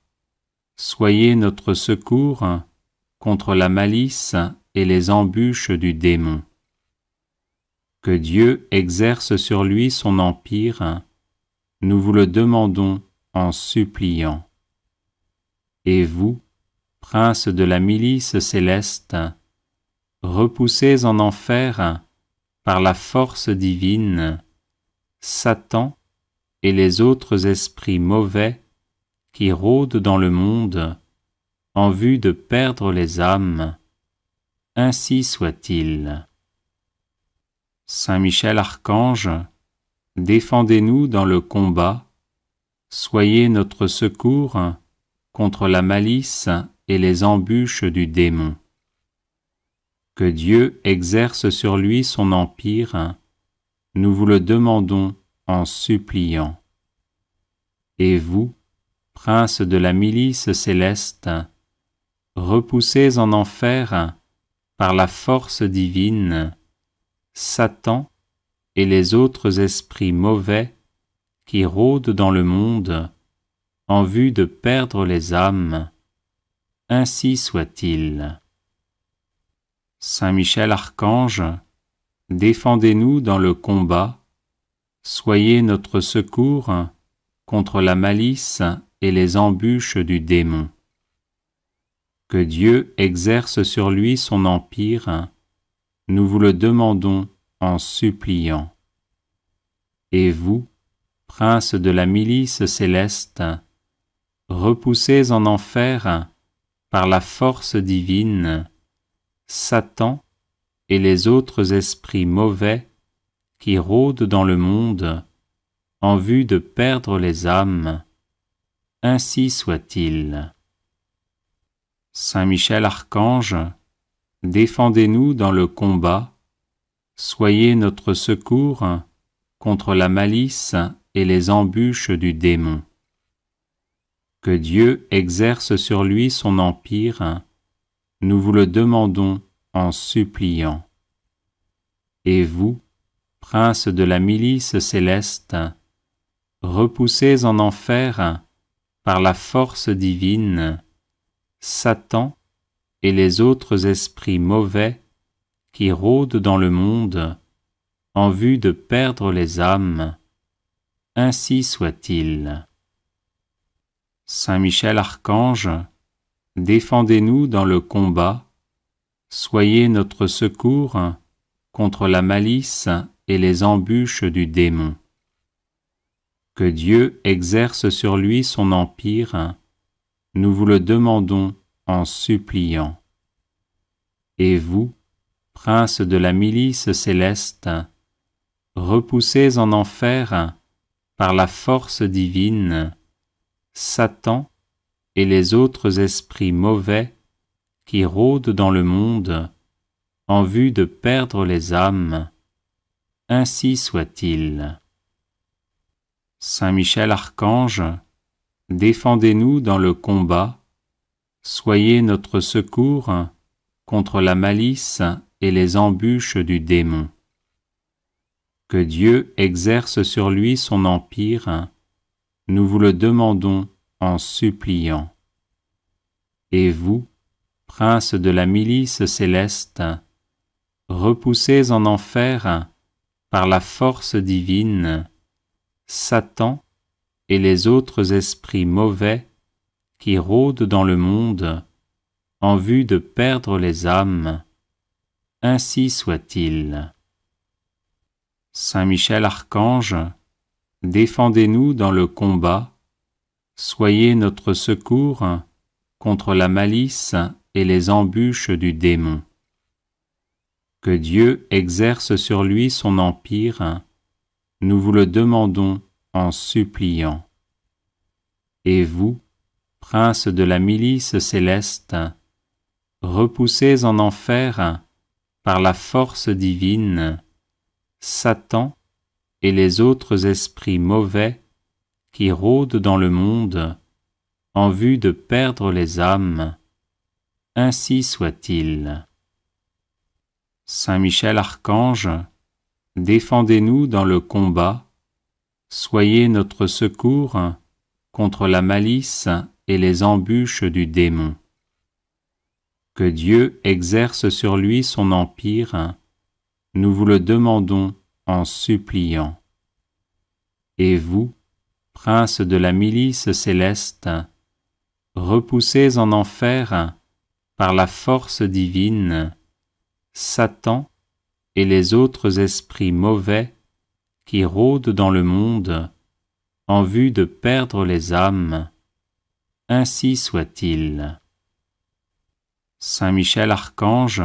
soyez notre secours contre la malice et les embûches du démon. Que Dieu exerce sur lui son empire, nous vous le demandons en suppliant. Et vous, prince de la milice céleste, repoussez en enfer, par la force divine, Satan et les autres esprits mauvais qui rôdent dans le monde en vue de perdre les âmes. Ainsi soit-il. Saint Michel Archange, défendez-nous dans le combat, soyez notre secours contre la malice et les embûches du démon. Que Dieu exerce sur lui son empire, nous vous le demandons en suppliant. Et vous, prince de la milice céleste, repoussez en enfer, par la force divine, Satan et les autres esprits mauvais qui rôdent dans le monde en vue de perdre les âmes. Ainsi soit-il. Saint Michel Archange, défendez-nous dans le combat, soyez notre secours contre la malice et les embûches du démon. Que Dieu exerce sur lui son empire, nous vous le demandons en suppliant. Et vous, prince de la milice céleste, repoussez en enfer, par la force divine, Satan et les autres esprits mauvais qui rôdent dans le monde en vue de perdre les âmes. Ainsi soit-il. Saint Michel Archange, défendez-nous dans le combat, soyez notre secours contre la malice et les embûches du démon. Que Dieu exerce sur lui son empire, nous vous le demandons en suppliant. Et vous, prince de la milice céleste, repoussez en enfer, par la force divine, Satan et les autres esprits mauvais qui rôdent dans le monde en vue de perdre les âmes. Ainsi soit-il. Saint Michel Archange, défendez-nous dans le combat, soyez notre secours contre la malice et les embûches du démon. Que Dieu exerce sur lui son empire, nous vous le demandons en suppliant. Et vous, prince de la milice céleste, repoussez en enfer, par la force divine, Satan et les autres esprits mauvais qui rôdent dans le monde en vue de perdre les âmes. Ainsi soit-il. Saint Michel Archange, défendez-nous dans le combat, soyez notre secours contre la malice et les embûches du démon. Que Dieu exerce sur lui son empire, nous vous le demandons en suppliant. Et vous, prince de la milice céleste, repoussez en enfer, par la force divine, Satan et les autres esprits mauvais qui rôdent dans le monde en vue de perdre les âmes. Ainsi soit-il. Saint Michel Archange, défendez-nous dans le combat, soyez notre secours contre la malice et les embûches du démon. Que Dieu exerce sur lui son empire, nous vous le demandons en suppliant. Et vous, prince de la milice céleste, repoussez en enfer, par la force divine, Satan et les autres esprits mauvais qui rôdent dans le monde en vue de perdre les âmes, ainsi soit-il. Saint Michel Archange, défendez-nous dans le combat, soyez notre secours contre la malice et les embûches du démon. Que Dieu exerce sur lui son empire, nous vous le demandons en suppliant. Et vous, prince de la milice céleste, repoussez en enfer, par la force divine, Satan et les autres esprits mauvais qui rôdent dans le monde en vue de perdre les âmes, ainsi soit-il. Saint Michel Archange,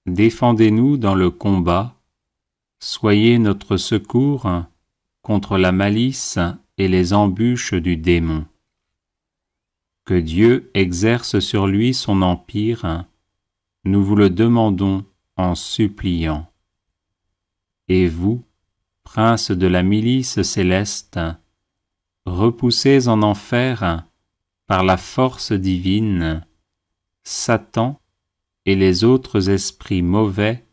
défendez-nous dans le combat, soyez notre secours contre la malice et les embûches du démon. Que Dieu exerce sur lui son empire, nous vous le demandons en suppliant. Et vous, prince de la milice céleste, repoussez en enfer, par la force divine, Satan et les autres esprits mauvais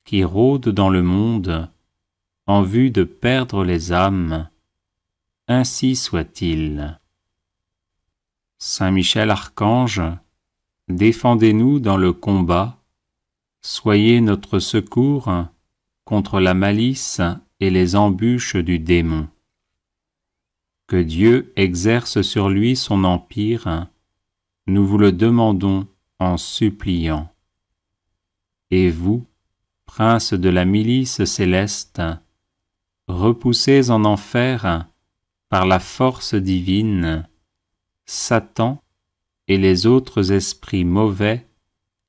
qui rôdent dans le monde en vue de perdre les âmes, ainsi soit-il. Saint Michel Archange, défendez-nous dans le combat, soyez notre secours contre la malice et les embûches du démon. Que Dieu exerce sur lui son empire, nous vous le demandons en suppliant. Et vous, prince de la milice céleste, repoussez en enfer, par la force divine, Satan et les autres esprits mauvais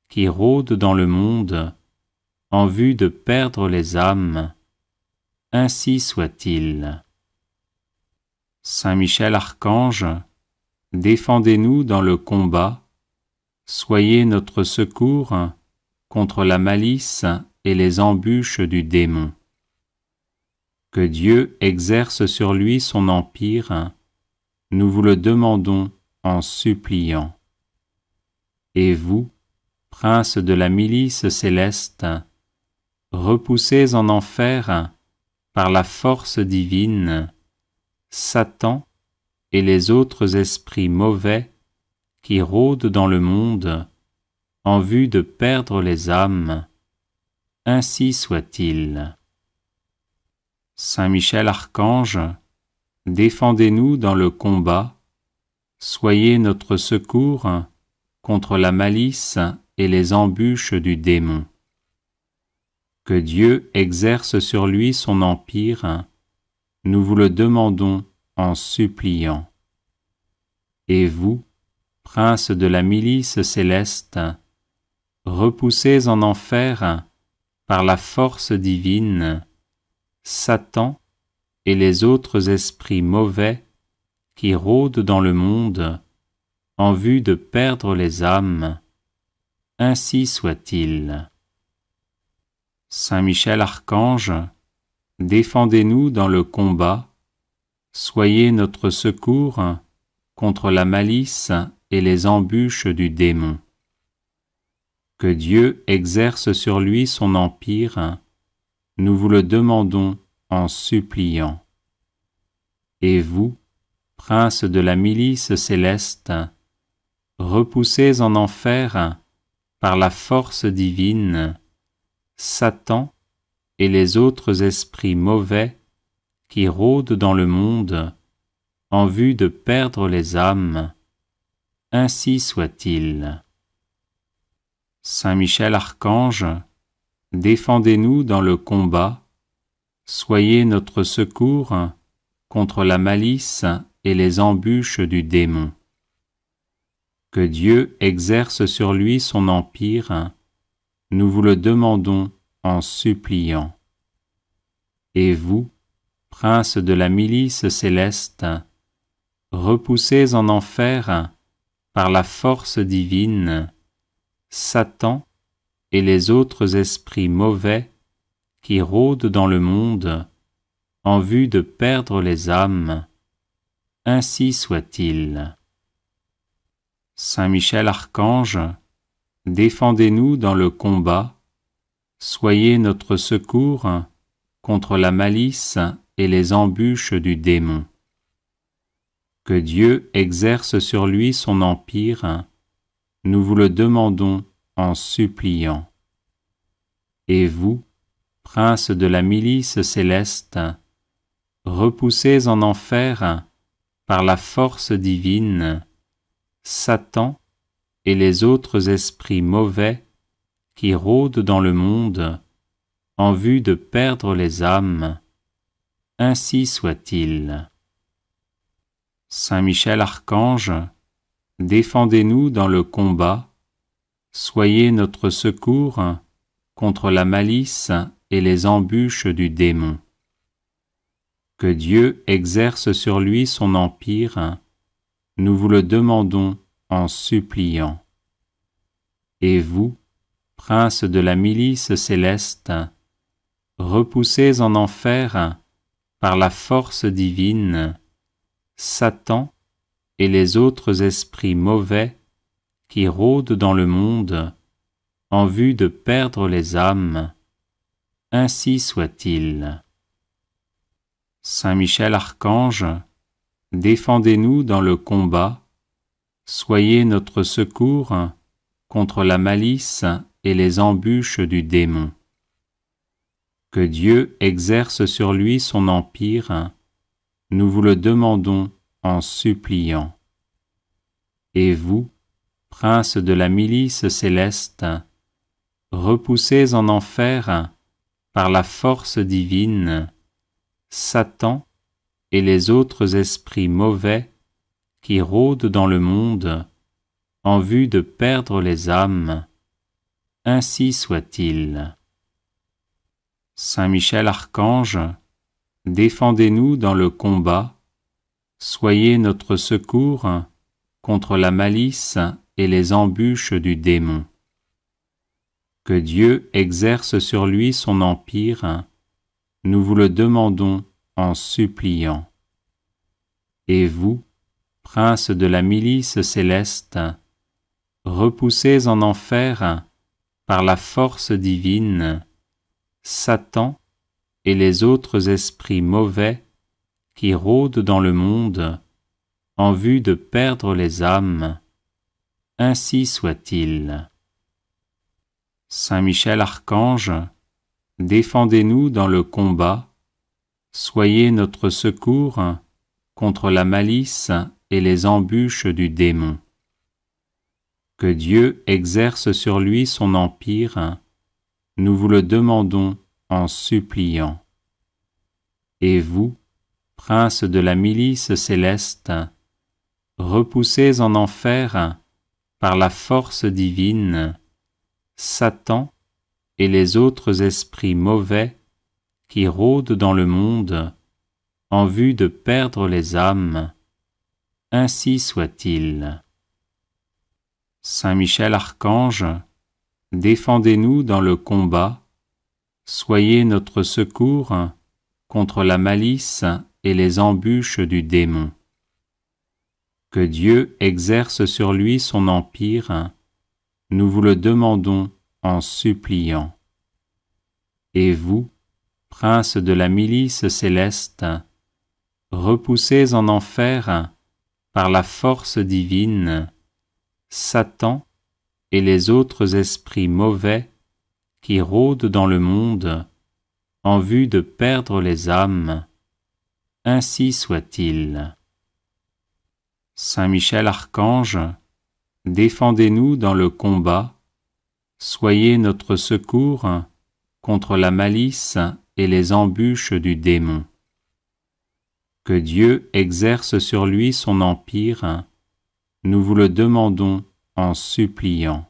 qui rôdent dans le monde en vue de perdre les âmes, ainsi soit-il. Saint Michel Archange, défendez-nous dans le combat, soyez notre secours contre la malice et les embûches du démon. Que Dieu exerce sur lui son empire, nous vous le demandons en suppliant. Et vous, prince de la milice céleste, repoussez en enfer, par la force divine, Satan et les autres esprits mauvais qui rôdent dans le monde en vue de perdre les âmes, ainsi soit-il. Saint Michel Archange, défendez-nous dans le combat, soyez notre secours contre la malice et les embûches du démon. Que Dieu exerce sur lui son empire, nous vous le demandons en suppliant. Et vous, prince de la milice céleste, repoussez en enfer, par la force divine, Satan et les autres esprits mauvais qui rôdent dans le monde en vue de perdre les âmes, ainsi soit-il. Saint Michel Archange, défendez-nous dans le combat, soyez notre secours contre la malice et les embûches du démon. Que Dieu exerce sur lui son empire, nous vous le demandons en suppliant. Et vous, prince de la milice céleste, repoussez en enfer, par la force divine, Satan et les autres esprits mauvais qui rôdent dans le monde en vue de perdre les âmes, ainsi soit-il. Saint Michel Archange, défendez-nous dans le combat, soyez notre secours contre la malice et les embûches du démon. Que Dieu exerce sur lui son empire, nous vous le demandons en suppliant. Et vous, prince de la milice céleste, repoussez en enfer, par la force divine, Satan et les autres esprits mauvais qui rôdent dans le monde en vue de perdre les âmes. Ainsi soit-il. Saint Michel Archange, défendez-nous dans le combat, soyez notre secours contre la malice et les embûches du démon. Que Dieu exerce sur lui son empire, nous vous le demandons en suppliant. Et vous, prince de la milice céleste, repoussez en enfer, par la force divine, Satan et les autres esprits mauvais qui rôdent dans le monde en vue de perdre les âmes. Ainsi soit-il. Saint Michel Archange, défendez-nous dans le combat, soyez notre secours contre la malice et les embûches du démon. Que Dieu exerce sur lui son empire, nous vous le demandons en suppliant. Et vous, prince de la milice céleste, repoussez en enfer, par la force divine, Satan et les autres esprits mauvais qui rôdent dans le monde en vue de perdre les âmes. Ainsi soit-il. Saint Michel Archange, défendez-nous dans le combat, soyez notre secours contre la malice et les embûches du démon. Que Dieu exerce sur lui son empire, nous vous le demandons en suppliant. Et vous, prince de la milice céleste, repoussez en enfer, par la force divine, Satan et les autres esprits mauvais qui rôdent dans le monde en vue de perdre les âmes. Ainsi soit-il. Saint Michel Archange, défendez-nous dans le combat, soyez notre secours contre la malice et les embûches du démon. Que Dieu exerce sur lui son empire, nous vous le demandons en suppliant. Et vous, prince de la milice céleste, repoussez en enfer, par la force divine, Satan et les autres esprits mauvais qui rôdent dans le monde en vue de perdre les âmes. Ainsi soit-il. Saint Michel Archange, défendez-nous dans le combat, soyez notre secours contre la malice et les embûches du démon. Que Dieu exerce sur lui son empire, nous vous le demandons en suppliant. Et vous, prince de la milice céleste, repoussez en enfer, par la force divine, Satan et les autres esprits mauvais qui rôdent dans le monde en vue de perdre les âmes. Ainsi soit-il. Saint Michel Archange, défendez-nous dans le combat, soyez notre secours contre la malice et les embûches du démon. Que Dieu exerce sur lui son empire, nous vous le demandons en suppliant. Et vous, prince de la milice céleste, repoussez en enfer, par la force divine, Satan et les autres esprits mauvais qui rôdent dans le monde en vue de perdre les âmes. Ainsi soit-il. Saint Michel Archange, défendez-nous dans le combat, soyez notre secours contre la malice et les embûches du démon. Que Dieu exerce sur lui son empire, nous vous le demandons en suppliant.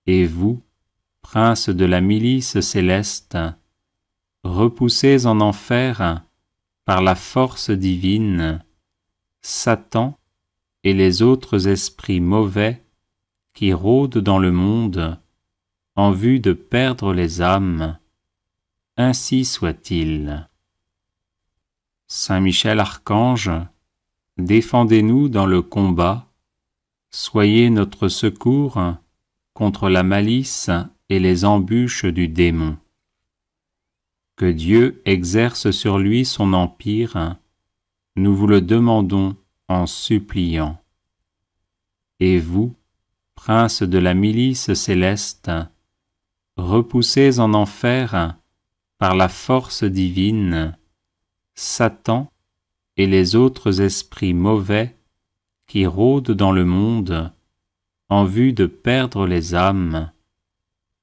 Et vous, prince de la milice céleste, repoussez en enfer, par la force divine, Satan et les autres esprits mauvais qui rôdent dans le monde en vue de perdre les âmes. Ainsi soit-il. Saint Michel Archange, défendez-nous dans le combat, soyez notre secours contre la malice et les embûches du démon. Que Dieu exerce sur lui son empire, nous vous le demandons en suppliant. Et vous, prince de la milice céleste, repoussez en enfer, par la force divine, Satan et les autres esprits mauvais qui rôdent dans le monde en vue de perdre les âmes.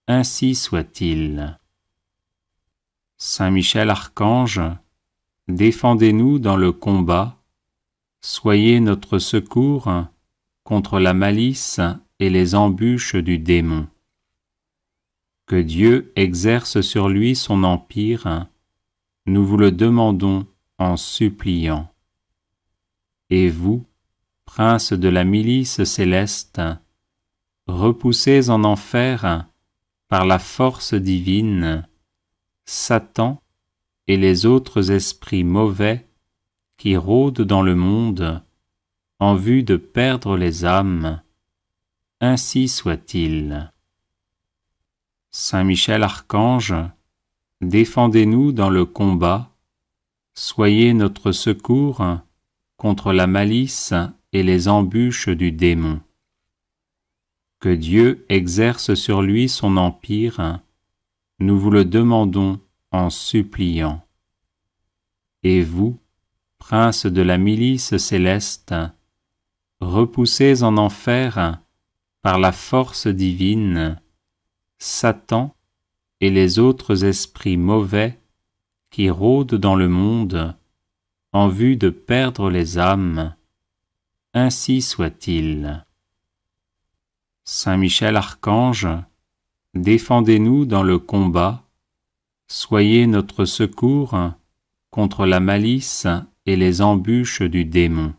Ainsi soit-il. Saint Michel Archange, défendez-nous dans le combat, soyez notre secours contre la malice et les embûches du démon. Que Dieu exerce sur lui son empire, nous vous le demandons en suppliant. Et vous, prince de la milice céleste, repoussez en enfer, par la force divine, Satan et les autres esprits mauvais qui rôdent dans le monde en vue de perdre les âmes. Ainsi soit-il. Saint Michel Archange, défendez-nous dans le combat, soyez notre secours contre la malice et les embûches du démon. Que Dieu exerce sur lui son empire, nous vous le demandons en suppliant. Et vous, prince de la milice céleste, repoussez en enfer, par la force divine, Satan et les autres esprits mauvais qui rôdent dans le monde en vue de perdre les âmes. Ainsi soit-il. Saint Michel Archange, défendez-nous dans le combat, soyez notre secours contre la malice et les embûches du démon.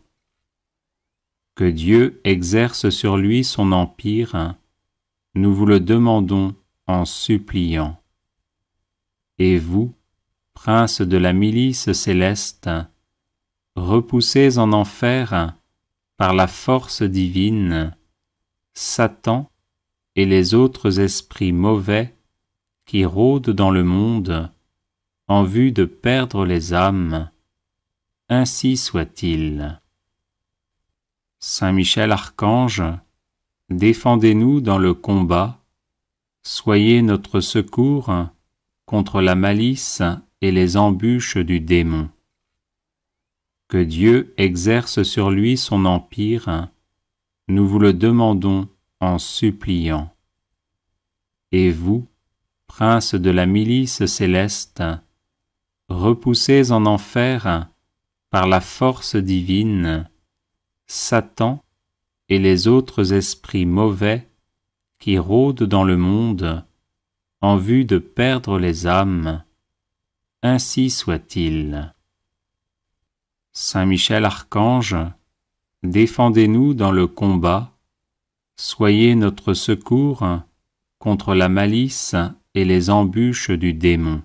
Que Dieu exerce sur lui son empire, nous vous le demandons en suppliant. Et vous, prince de la milice céleste, repoussez en enfer, par la force divine, Satan et les autres esprits mauvais qui rôdent dans le monde en vue de perdre les âmes. Ainsi soit-il. Saint Michel Archange, défendez-nous dans le combat, soyez notre secours contre la malice et les embûches du démon. Que Dieu exerce sur lui son empire, nous vous le demandons en suppliant. Et vous, prince de la milice céleste, repoussez en enfer, par la force divine, Satan et les autres esprits mauvais qui rôdent dans le monde en vue de perdre les âmes. Ainsi soit-il. Saint Michel Archange, défendez-nous dans le combat, soyez notre secours contre la malice et les embûches du démon.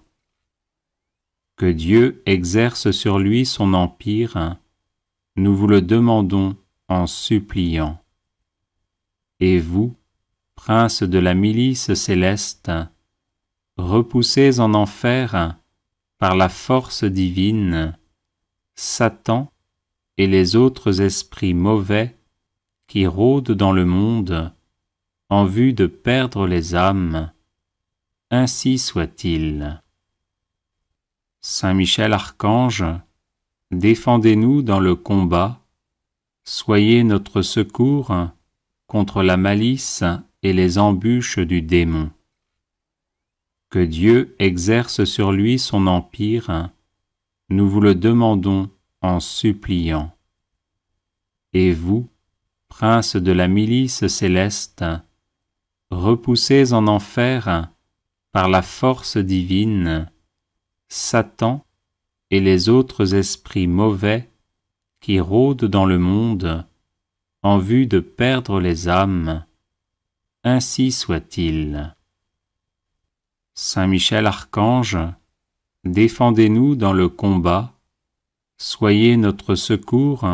Que Dieu exerce sur lui son empire, nous vous le demandons en suppliant. Et vous, prince de la milice céleste, repoussez en enfer, par la force divine, Satan et les autres esprits mauvais qui rôdent dans le monde en vue de perdre les âmes. Ainsi soit-il. Saint Michel Archange, défendez-nous dans le combat, soyez notre secours contre la malice et les embûches du démon. Que Dieu exerce sur lui son empire, nous vous le demandons en suppliant. Et vous, prince de la milice céleste, repoussez en enfer, par la force divine, Satan et les autres esprits mauvais qui rôdent dans le monde en vue de perdre les âmes. Ainsi soit-il. Saint Michel Archange, défendez-nous dans le combat, soyez notre secours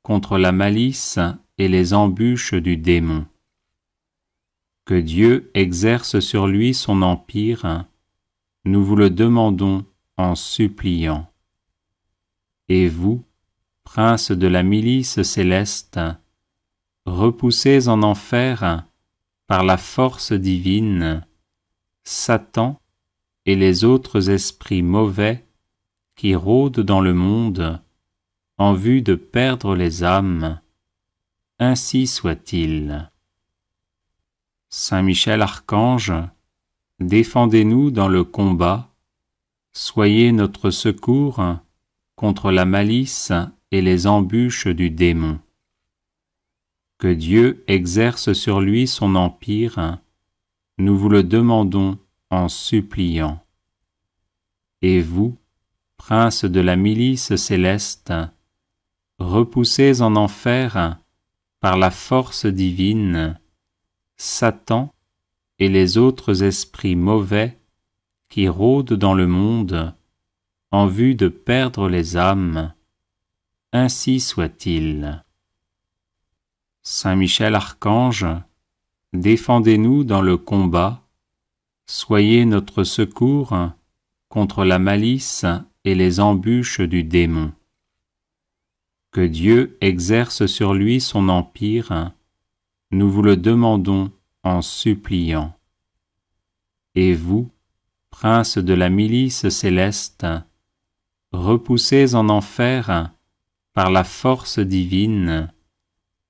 contre la malice et les embûches du démon. Que Dieu exerce sur lui son empire, nous vous le demandons en suppliant. Et vous, princes de la milice céleste, repoussez en enfer par la force divine Satan et les autres esprits mauvais qui rôdent dans le monde en vue de perdre les âmes. Ainsi soit-il. Saint Michel Archange, défendez-nous dans le combat, soyez notre secours contre la malice et les embûches du démon. Que Dieu exerce sur lui son empire, nous vous le demandons en suppliant. Et vous, princes de la milice céleste, repoussez en enfer par la force divine Satan et les autres esprits mauvais qui rôdent dans le monde en vue de perdre les âmes. Ainsi soit-il. Saint Michel Archange, défendez-nous dans le combat, soyez notre secours contre la malice et les embûches du démon. Que Dieu exerce sur lui son empire, nous vous le demandons en suppliant. Et vous, princes de la milice céleste, repoussez en enfer par la force divine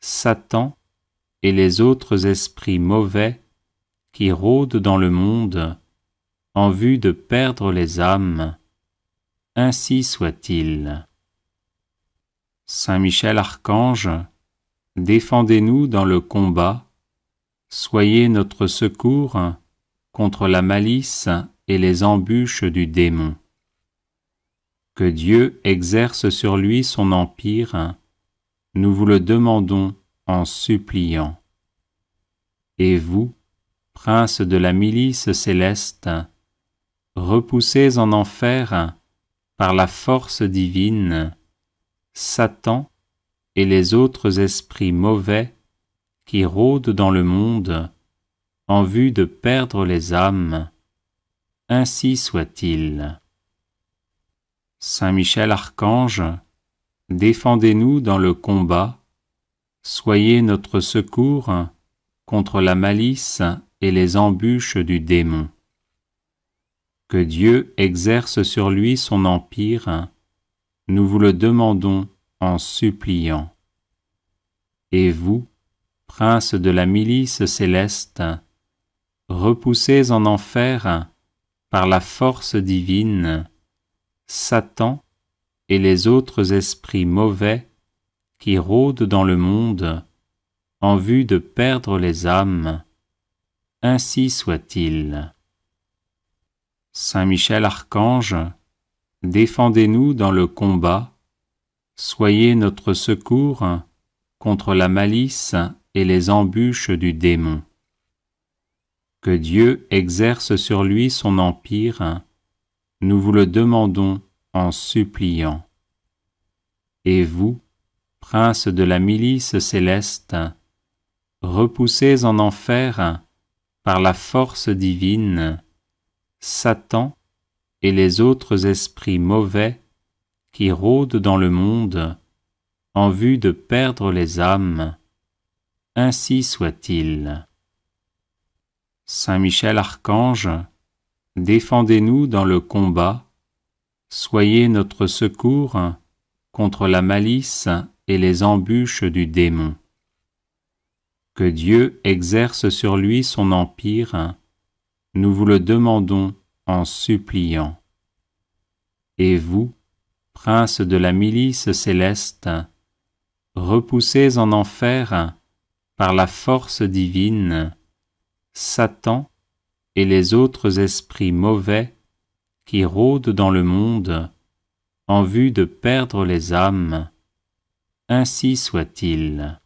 Satan et les autres esprits mauvais qui rôdent dans le monde en vue de perdre les âmes. Ainsi soit-il. Saint Michel Archange, défendez-nous dans le combat, soyez notre secours contre la malice et les embûches du démon. Que Dieu exerce sur lui son empire, nous vous le demandons en suppliant. Et vous, princes de la milice céleste, repoussez en enfer par la force divine Satan et les autres esprits mauvais qui rôdent dans le monde en vue de perdre les âmes. Ainsi soit-il. Saint Michel Archange, défendez-nous dans le combat, soyez notre secours contre la malice et les embûches du démon. Que Dieu exerce sur lui son empire, nous vous le demandons en suppliant. Et vous, princes de la milice céleste, repoussez en enfer par la force divine Satan et les autres esprits mauvais qui rôdent dans le monde en vue de perdre les âmes. Ainsi soit-il. Saint Michel Archange, défendez-nous dans le combat, soyez notre secours contre la malice et les embûches du démon. Que Dieu exerce sur lui son empire, nous vous le demandons en suppliant. Et vous, princes de la milice céleste, repoussez en enfer par la force divine Satan et les autres esprits mauvais qui rôdent dans le monde en vue de perdre les âmes. Ainsi soit-il. Saint Michel Archange, défendez-nous dans le combat, soyez notre secours contre la malice et les embûches du démon. Que Dieu exerce sur lui son empire, nous vous le demandons en suppliant. Et vous, princes de la milice céleste, repoussez en enfer par la force divine Satan et les autres esprits mauvais qui rôdent dans le monde en vue de perdre les âmes. Ainsi soit-il.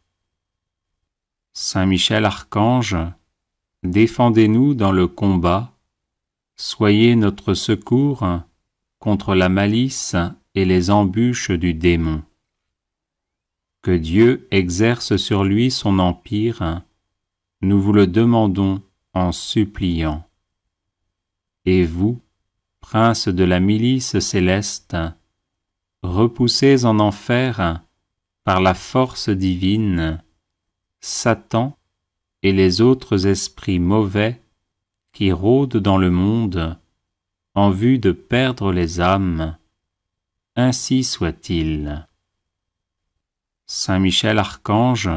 Saint Michel Archange, défendez-nous dans le combat, soyez notre secours contre la malice et les embûches du démon. Que Dieu exerce sur lui son empire, nous vous le demandons en suppliant. Et vous, princes de la milice céleste, repoussés en enfer par la force divine, Satan et les autres esprits mauvais qui rôdent dans le monde en vue de perdre les âmes, ainsi soit-il. Saint Michel Archange,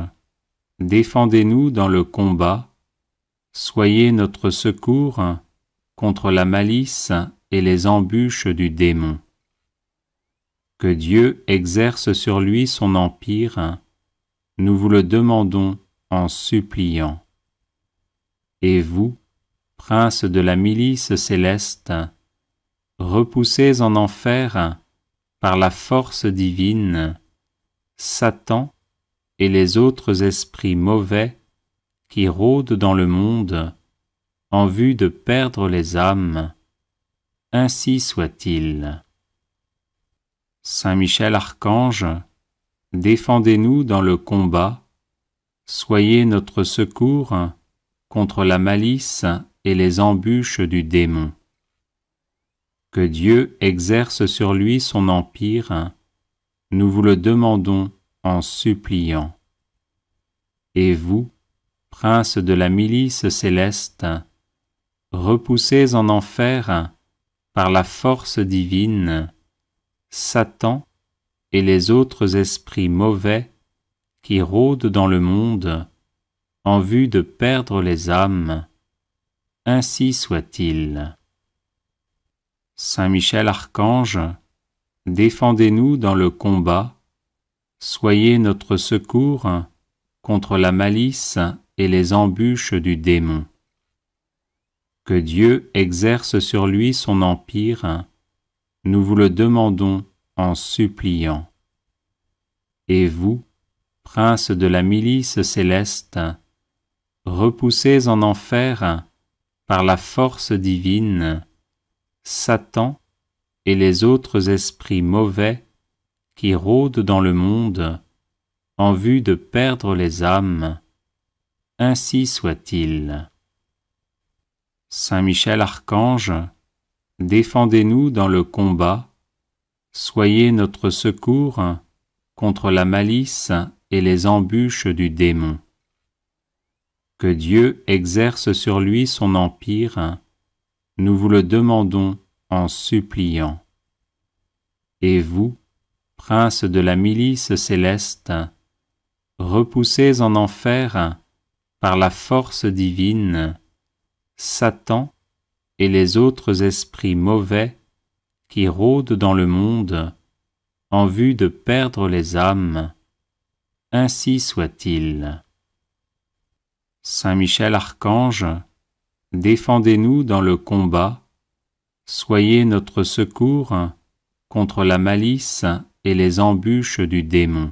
défendez-nous dans le combat, soyez notre secours contre la malice et les embûches du démon. Que Dieu exerce sur lui son empire, nous vous le demandons en suppliant. Et vous, princes de la milice céleste, repoussés en enfer par la force divine, Satan et les autres esprits mauvais qui rôdent dans le monde en vue de perdre les âmes, ainsi soit-il. Saint Michel Archange, défendez-nous dans le combat, soyez notre secours contre la malice et les embûches du démon. Que Dieu exerce sur lui son empire, nous vous le demandons en suppliant. Et vous, princes de la milice céleste, repoussés en enfer par la force divine, Satan et les autres esprits mauvais qui rôdent dans le monde en vue de perdre les âmes, ainsi soit-il. Saint Michel Archange, défendez-nous dans le combat, soyez notre secours contre la malice et les embûches du démon. Que Dieu exerce sur lui son empire, nous vous le demandons en suppliant. Et vous, princes de la milice céleste, repoussés en enfer par la force divine, Satan et les autres esprits mauvais qui rôdent dans le monde en vue de perdre les âmes, ainsi soit-il. Saint Michel Archange, défendez-nous dans le combat, soyez notre secours contre la malice et les embûches du démon. Que Dieu exerce sur lui son empire, nous vous le demandons en suppliant. Et vous, princes de la milice céleste, repoussés en enfer par la force divine, Satan et les autres esprits mauvais qui rôdent dans le monde en vue de perdre les âmes, ainsi soit-il. Saint Michel Archange, défendez-nous dans le combat, soyez notre secours contre la malice et les embûches du démon.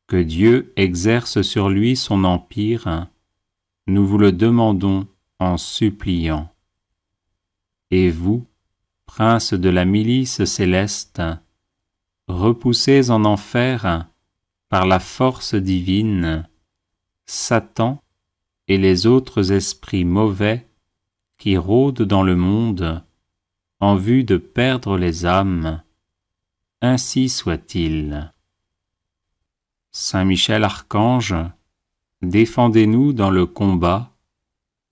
Que Dieu exerce sur lui son empire, nous vous le demandons en suppliant. Et vous, princes de la milice céleste, repoussés en enfer par la force divine, Satan et les autres esprits mauvais qui rôdent dans le monde en vue de perdre les âmes, ainsi soit-il. Saint Michel Archange, défendez-nous dans le combat,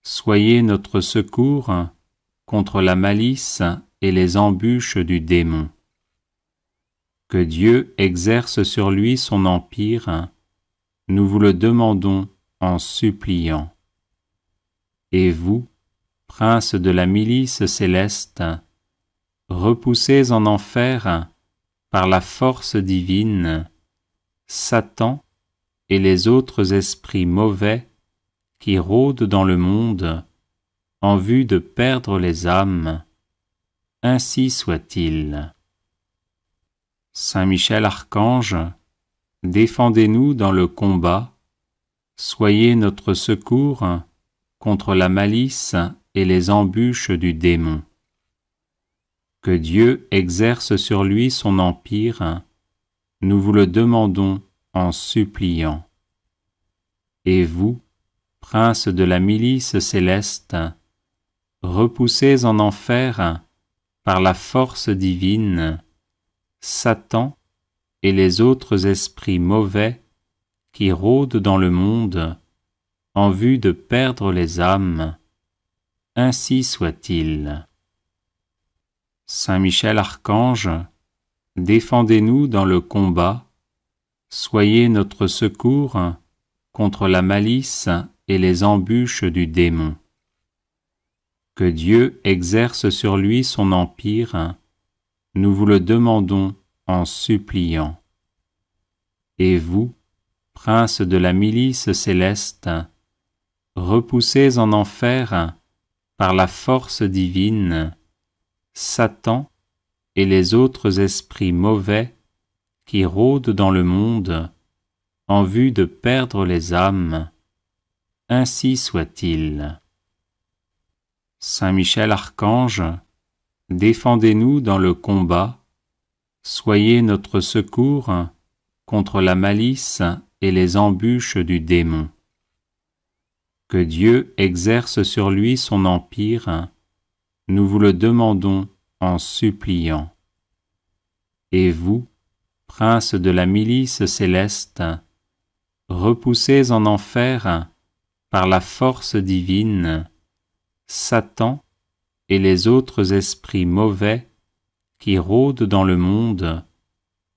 soyez notre secours contre la malice et les embûches du démon. Que Dieu exerce sur lui son empire, nous vous le demandons en suppliant. Et vous, princes de la milice céleste, repoussés en enfer par la force divine, Satan et les autres esprits mauvais qui rôdent dans le monde en vue de perdre les âmes, ainsi soit-il. Saint Michel Archange, défendez-nous dans le combat, soyez notre secours contre la malice et les embûches du démon. Que Dieu exerce sur lui son empire, nous vous le demandons en suppliant. Et vous, princes de la milice céleste, repoussés en enfer par la force divine, Satan et les autres esprits mauvais qui rôdent dans le monde en vue de perdre les âmes, ainsi soit-il. Saint Michel Archange, défendez-nous dans le combat, soyez notre secours contre la malice et les embûches du démon. Que Dieu exerce sur lui son empire, nous vous le demandons en suppliant. Et vous, princes de la milice céleste, repoussés en enfer par la force divine, Satan et les autres esprits mauvais qui rôdent dans le monde en vue de perdre les âmes, ainsi soit-il. Saint Michel Archange, défendez-nous dans le combat, soyez notre secours contre la malice et les embûches du démon. Que Dieu exerce sur lui son empire, nous vous le demandons en suppliant. Et vous, princes de la milice céleste, repoussés en enfer par la force divine, Satan et les autres esprits mauvais qui rôdent dans le monde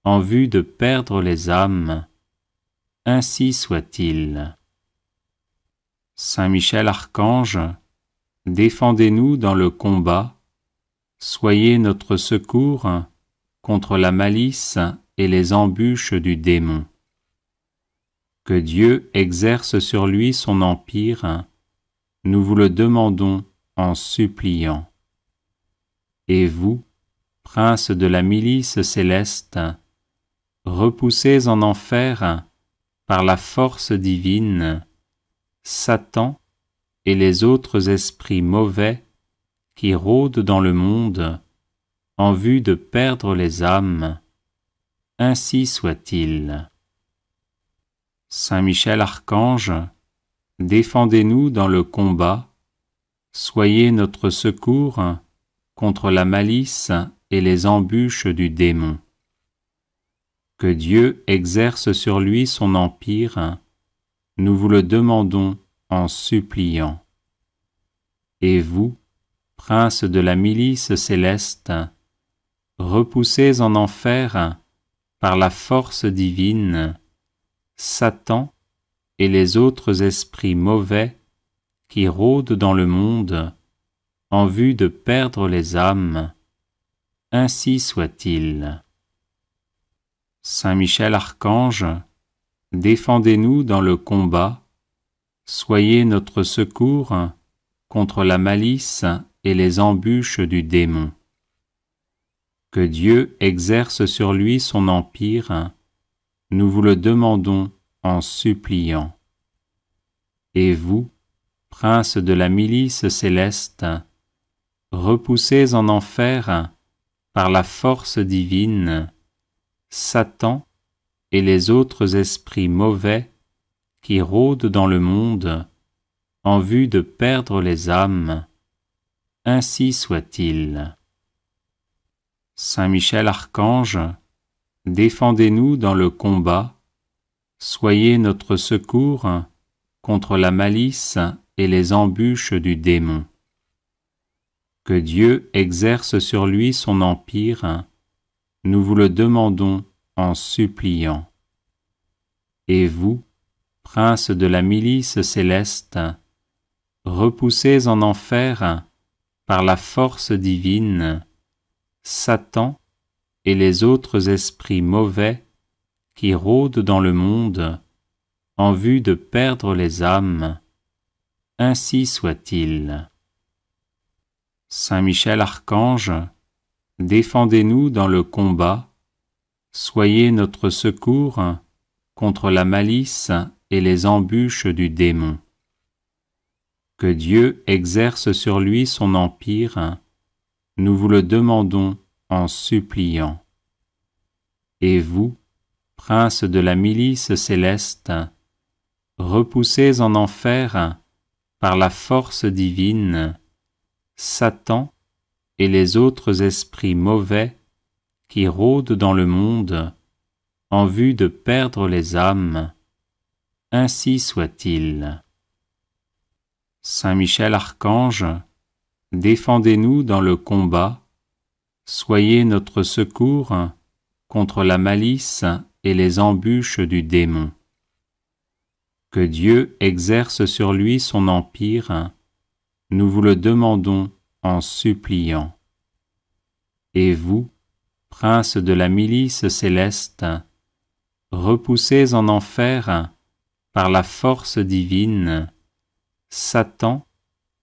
en vue de perdre les âmes, ainsi soit-il. Saint Michel Archange, défendez-nous dans le combat, soyez notre secours contre la malice et les embûches du démon. Que Dieu exerce sur lui son empire, nous vous le demandons en suppliant. Et vous, princes de la milice céleste, repoussés en enfer par la force divine, Satan et les autres esprits mauvais qui rôdent dans le monde en vue de perdre les âmes, ainsi soit-il. Saint Michel Archange, défendez-nous dans le combat, soyez notre secours contre la malice et les embûches du démon. Que Dieu exerce sur lui son empire, nous vous le demandons en suppliant. Et vous, princes de la milice céleste, repoussés en enfer par la force divine, Satan et les autres esprits mauvais qui rôdent dans le monde en vue de perdre les âmes, ainsi soit-il. Saint Michel Archange, défendez-nous dans le combat, soyez notre secours contre la malice et les embûches du démon. Que Dieu exerce sur lui son empire, nous vous le demandons en suppliant. Et vous, princes de la milice céleste, repoussés en enfer par la force divine, Satan et les autres esprits mauvais qui rôdent dans le monde en vue de perdre les âmes, ainsi soit-il. Saint Michel Archange, défendez-nous dans le combat, soyez notre secours contre la malice et les embûches du démon. Que Dieu exerce sur lui son empire, nous vous le demandons en suppliant. Et vous, princes de la milice céleste, repoussés en enfer par la force divine, Satan et les autres esprits mauvais qui rôdent dans le monde en vue de perdre les âmes, ainsi soit-il. Saint Michel Archange, défendez-nous dans le combat, soyez notre secours contre la malice et les embûches du démon. Que Dieu exerce sur lui son empire, nous vous le demandons en suppliant. Et vous, princes de la milice céleste, repoussés en enfer par la force divine, Satan et les autres esprits mauvais qui rôdent dans le monde en vue de perdre les âmes, ainsi soit-il. Saint Michel Archange, défendez-nous dans le combat, soyez notre secours contre la malice et les embûches du démon. Que Dieu exerce sur lui son empire, nous vous le demandons en suppliant. Et vous, princes de la milice céleste, repoussés en enfer par la force divine, Satan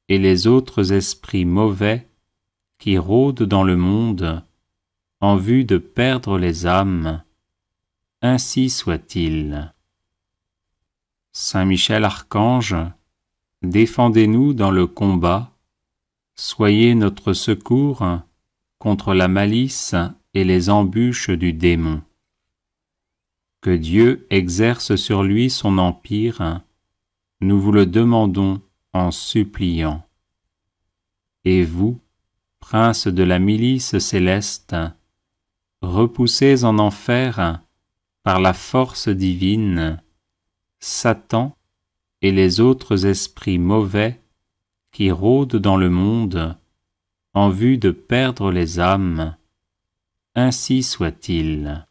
et les autres esprits mauvais qui rôdent dans le monde en vue de perdre les âmes, ainsi soit-il. Saint Michel Archange, défendez-nous dans le combat, soyez notre secours contre la malice et les embûches du démon. Que Dieu exerce sur lui son empire, nous vous le demandons en suppliant. Et vous, princes de la milice céleste, repoussés en enfer par la force divine, Satan et les autres esprits mauvais qui rôdent dans le monde en vue de perdre les âmes, ainsi soit-il.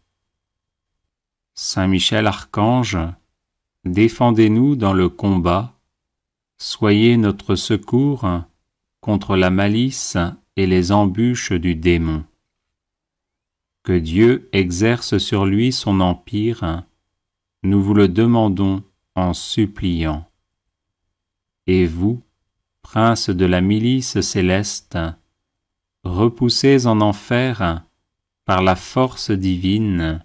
Saint Michel Archange, défendez-nous dans le combat, soyez notre secours contre la malice et les embûches du démon. Que Dieu exerce sur lui son empire, nous vous le demandons en suppliant. Et vous, princes de la milice céleste, repoussés en enfer par la force divine,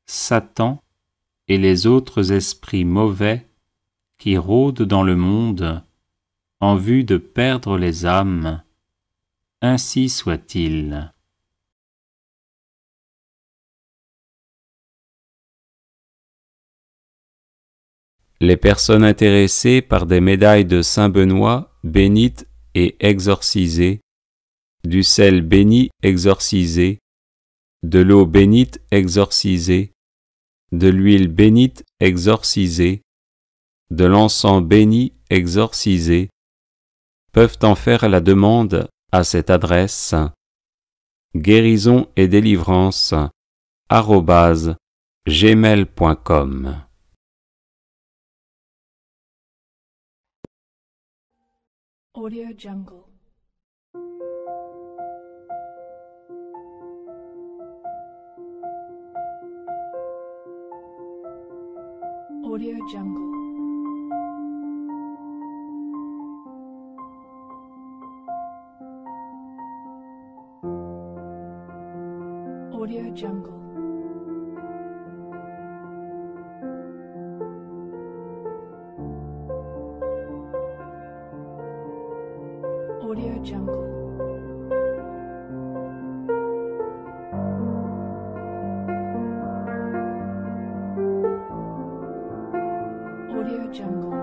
Satan et les autres esprits mauvais qui rôdent dans le monde en vue de perdre les âmes, ainsi soit-il. Les personnes intéressées par des médailles de Saint-Benoît bénites et exorcisées, du sel béni exorcisé, de l'eau bénite exorcisée, de l'huile bénite exorcisée, de l'encens béni exorcisé, peuvent en faire la demande à cette adresse guérison et délivrance @gmail.com. Audio Jungle. Audio Jungle. Audio Jungle. Audio Jungle. Audio Jungle.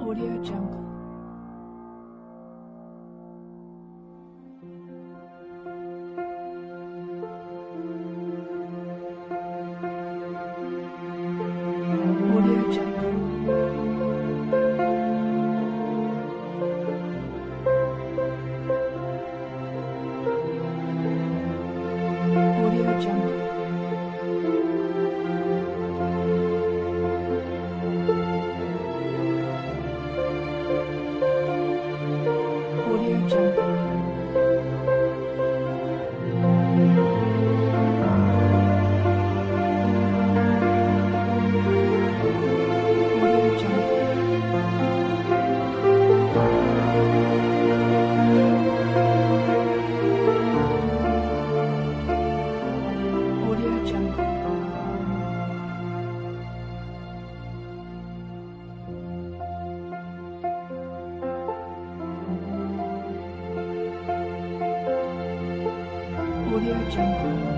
Audio Jungle. Audio Jungle. Audio Jungle. Audio Jungle.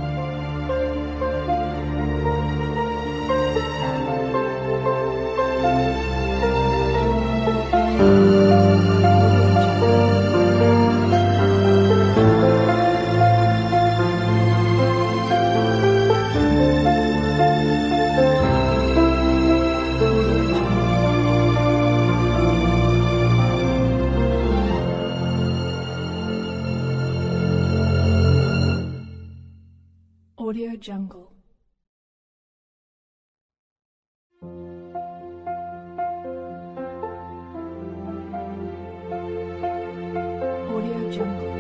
Audio Jungle. Audio Jungle.